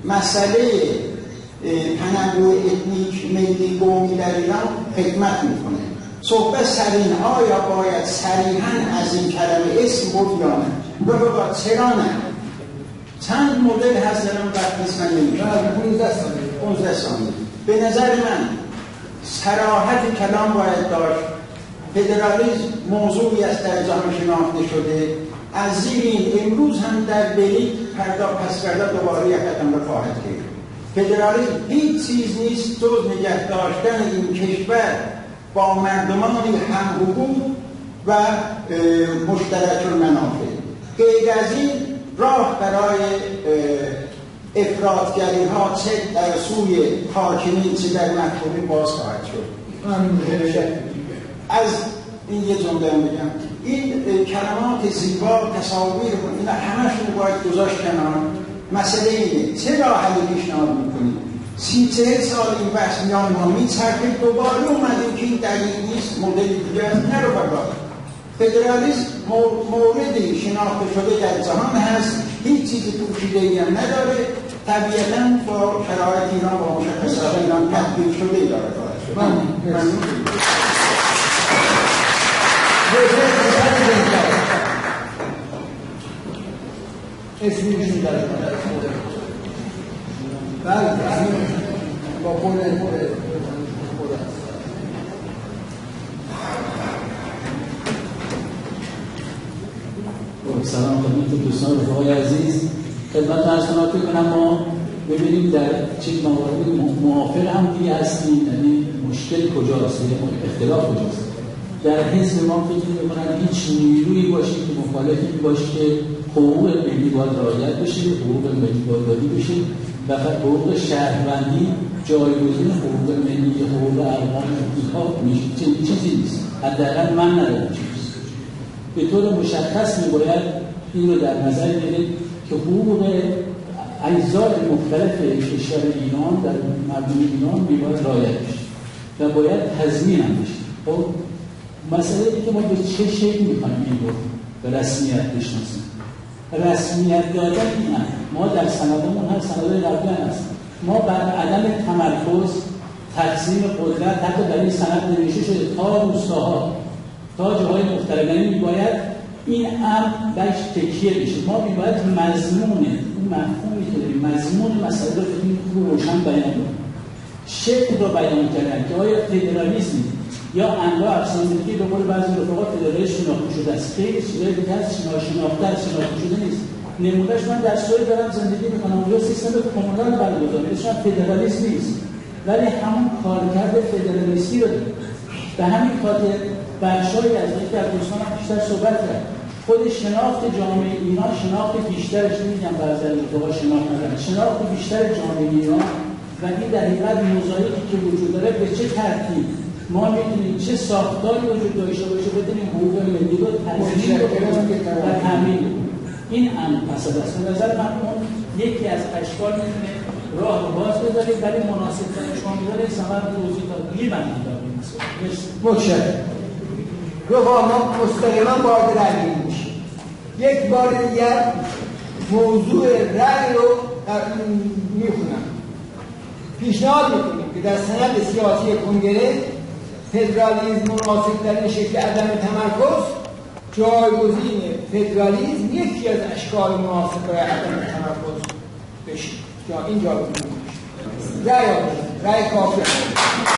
Speaker 3: مسئله تنوع اتنیک ملی قومی در ایران خدمت میکنه. صحبت سر این آیا باید صریحاً از این کلمه اسم بود یا نه؟ بابا چرا نه؟ چند مدل هست دارم وقت من نمیشه 15 ثانیه. به نظر من صراحت کلام باید داشت. فدرالیسم موضوعی است در جهان شناخته شده. از زیر این امروز هم در بلیت پردا پس فردا دوباره یک قدم رو خواهد کرد. فدرالیسم هیچ چیز نیست جز نگه داشتن این کشور با مردمانی هم حقوق و مشترک المنافع. غیر از این راه برای افراطگری ها چه در سوی حاکمین چه در محکومین باز خواهد شد. از این یه جمله بگم، این کلمات زیبا تصاویر اینا همشون باید گذاشت کنار. مسئله اینه چه راه حلی پیشنهاد میکنیم؟ 30-40 سال این بحث میان ما میچرخه، دوباره اومدیم که این دلیل نیست، مدل دیگه از نرو بگاه. فدرالیسم موردی شناخته شده در جهان هست، هیچ چیز پوشیده‌ای هم نداره، طبیعتاً با شرایط ایران با مشخصات ایران تطبیق شده داره. اسمیشون در بله با خود
Speaker 7: سلام خدمت دوستان رفقای عزیز. خدمت عرض کنم ما ببینیم در چه مواردی موافق هم دیگه هستیم، یعنی مشکل کجاست، اختلاف کجاست. در حزب ما فکر می‌کنم هیچ نیرویی باشه که مخالف این باشه که حقوق ملی باید رعایت بشه، حقوق ملی باید داده بشه و و حقوق شهروندی جایگزین حقوق ملی، حقوق ارقام میشه، چیزی نیست. حداقل من ندارم چیزی. به طور مشخص میباید این رو در نظر بگیرید که حقوق اجزای مختلف کشور ایران در مردم ایران میباید رعایت بشه و باید تضمین هم بشه. خب مسئله اینه که ما به چه شکل میخوایم این رو به رسمیت بشناسیم. رسمیت دادن این هم. ما در سندمون هم سندهای قبلی هست. ما بر عدم تمرکز تقسیم قدرت حتی در این سند نوشته شده تا روستاها تا جاهای مختلف، یعنی میباید این امر بهش تکیه بشه. ما میباید مضمون اون مفهومی که داریم، مضمون مسئله رو بتونیم روشن بیان کنیم. شکل رو بیان کردن که آیا فدرالیسم یا انواع اقسام‌زندگی به قول بعضی رفقا فدرالیسم شناخته شده است. خیلی چیزایی که هست ناشناخته است، شناخته شده نیست. نمونهش من در سوئد دارم زندگی میکنم، اونجا سیستم کمونال برگزار میشه، فدرالیسم نیست ولی همون کارکرد فدرالیستی رو داره. به همین خاطر بخشایی از اینکه در دوستانم بیشتر صحبت کرد، خود شناخت جامعه ایران، شناخت بیشترش نمیگم بعضی از رفقا شناخت ندارن، شناخت بیشتر جامعه ایران و این در حقیقت موزاییکی که وجود داره به چه ترتیب ما میتونیم چه ساختاری وجود داشته باشه بتونیم حقوق ملی رو تضمین و تامین کنیم. این امر پس است. به نظر من اون یکی از اشکال میتونه راه رو باز بذارید ولی مناسب ترین شما میذاره ثمر توضیح داد میبندید داریم
Speaker 3: متشکرم. رفقا ما مستقیما وارد رأی میشیم. یک بار دیگر موضوع رأی رو میخونم. پیشنهاد میکنیم که در سند سیاسی کنگره فدرالیسم مناسب‌ترین شکل عدم تمرکز جایگزین فدرالیسم یکی از اشکال مناسب برای عدم تمرکز بشه. اینجا رأی کافی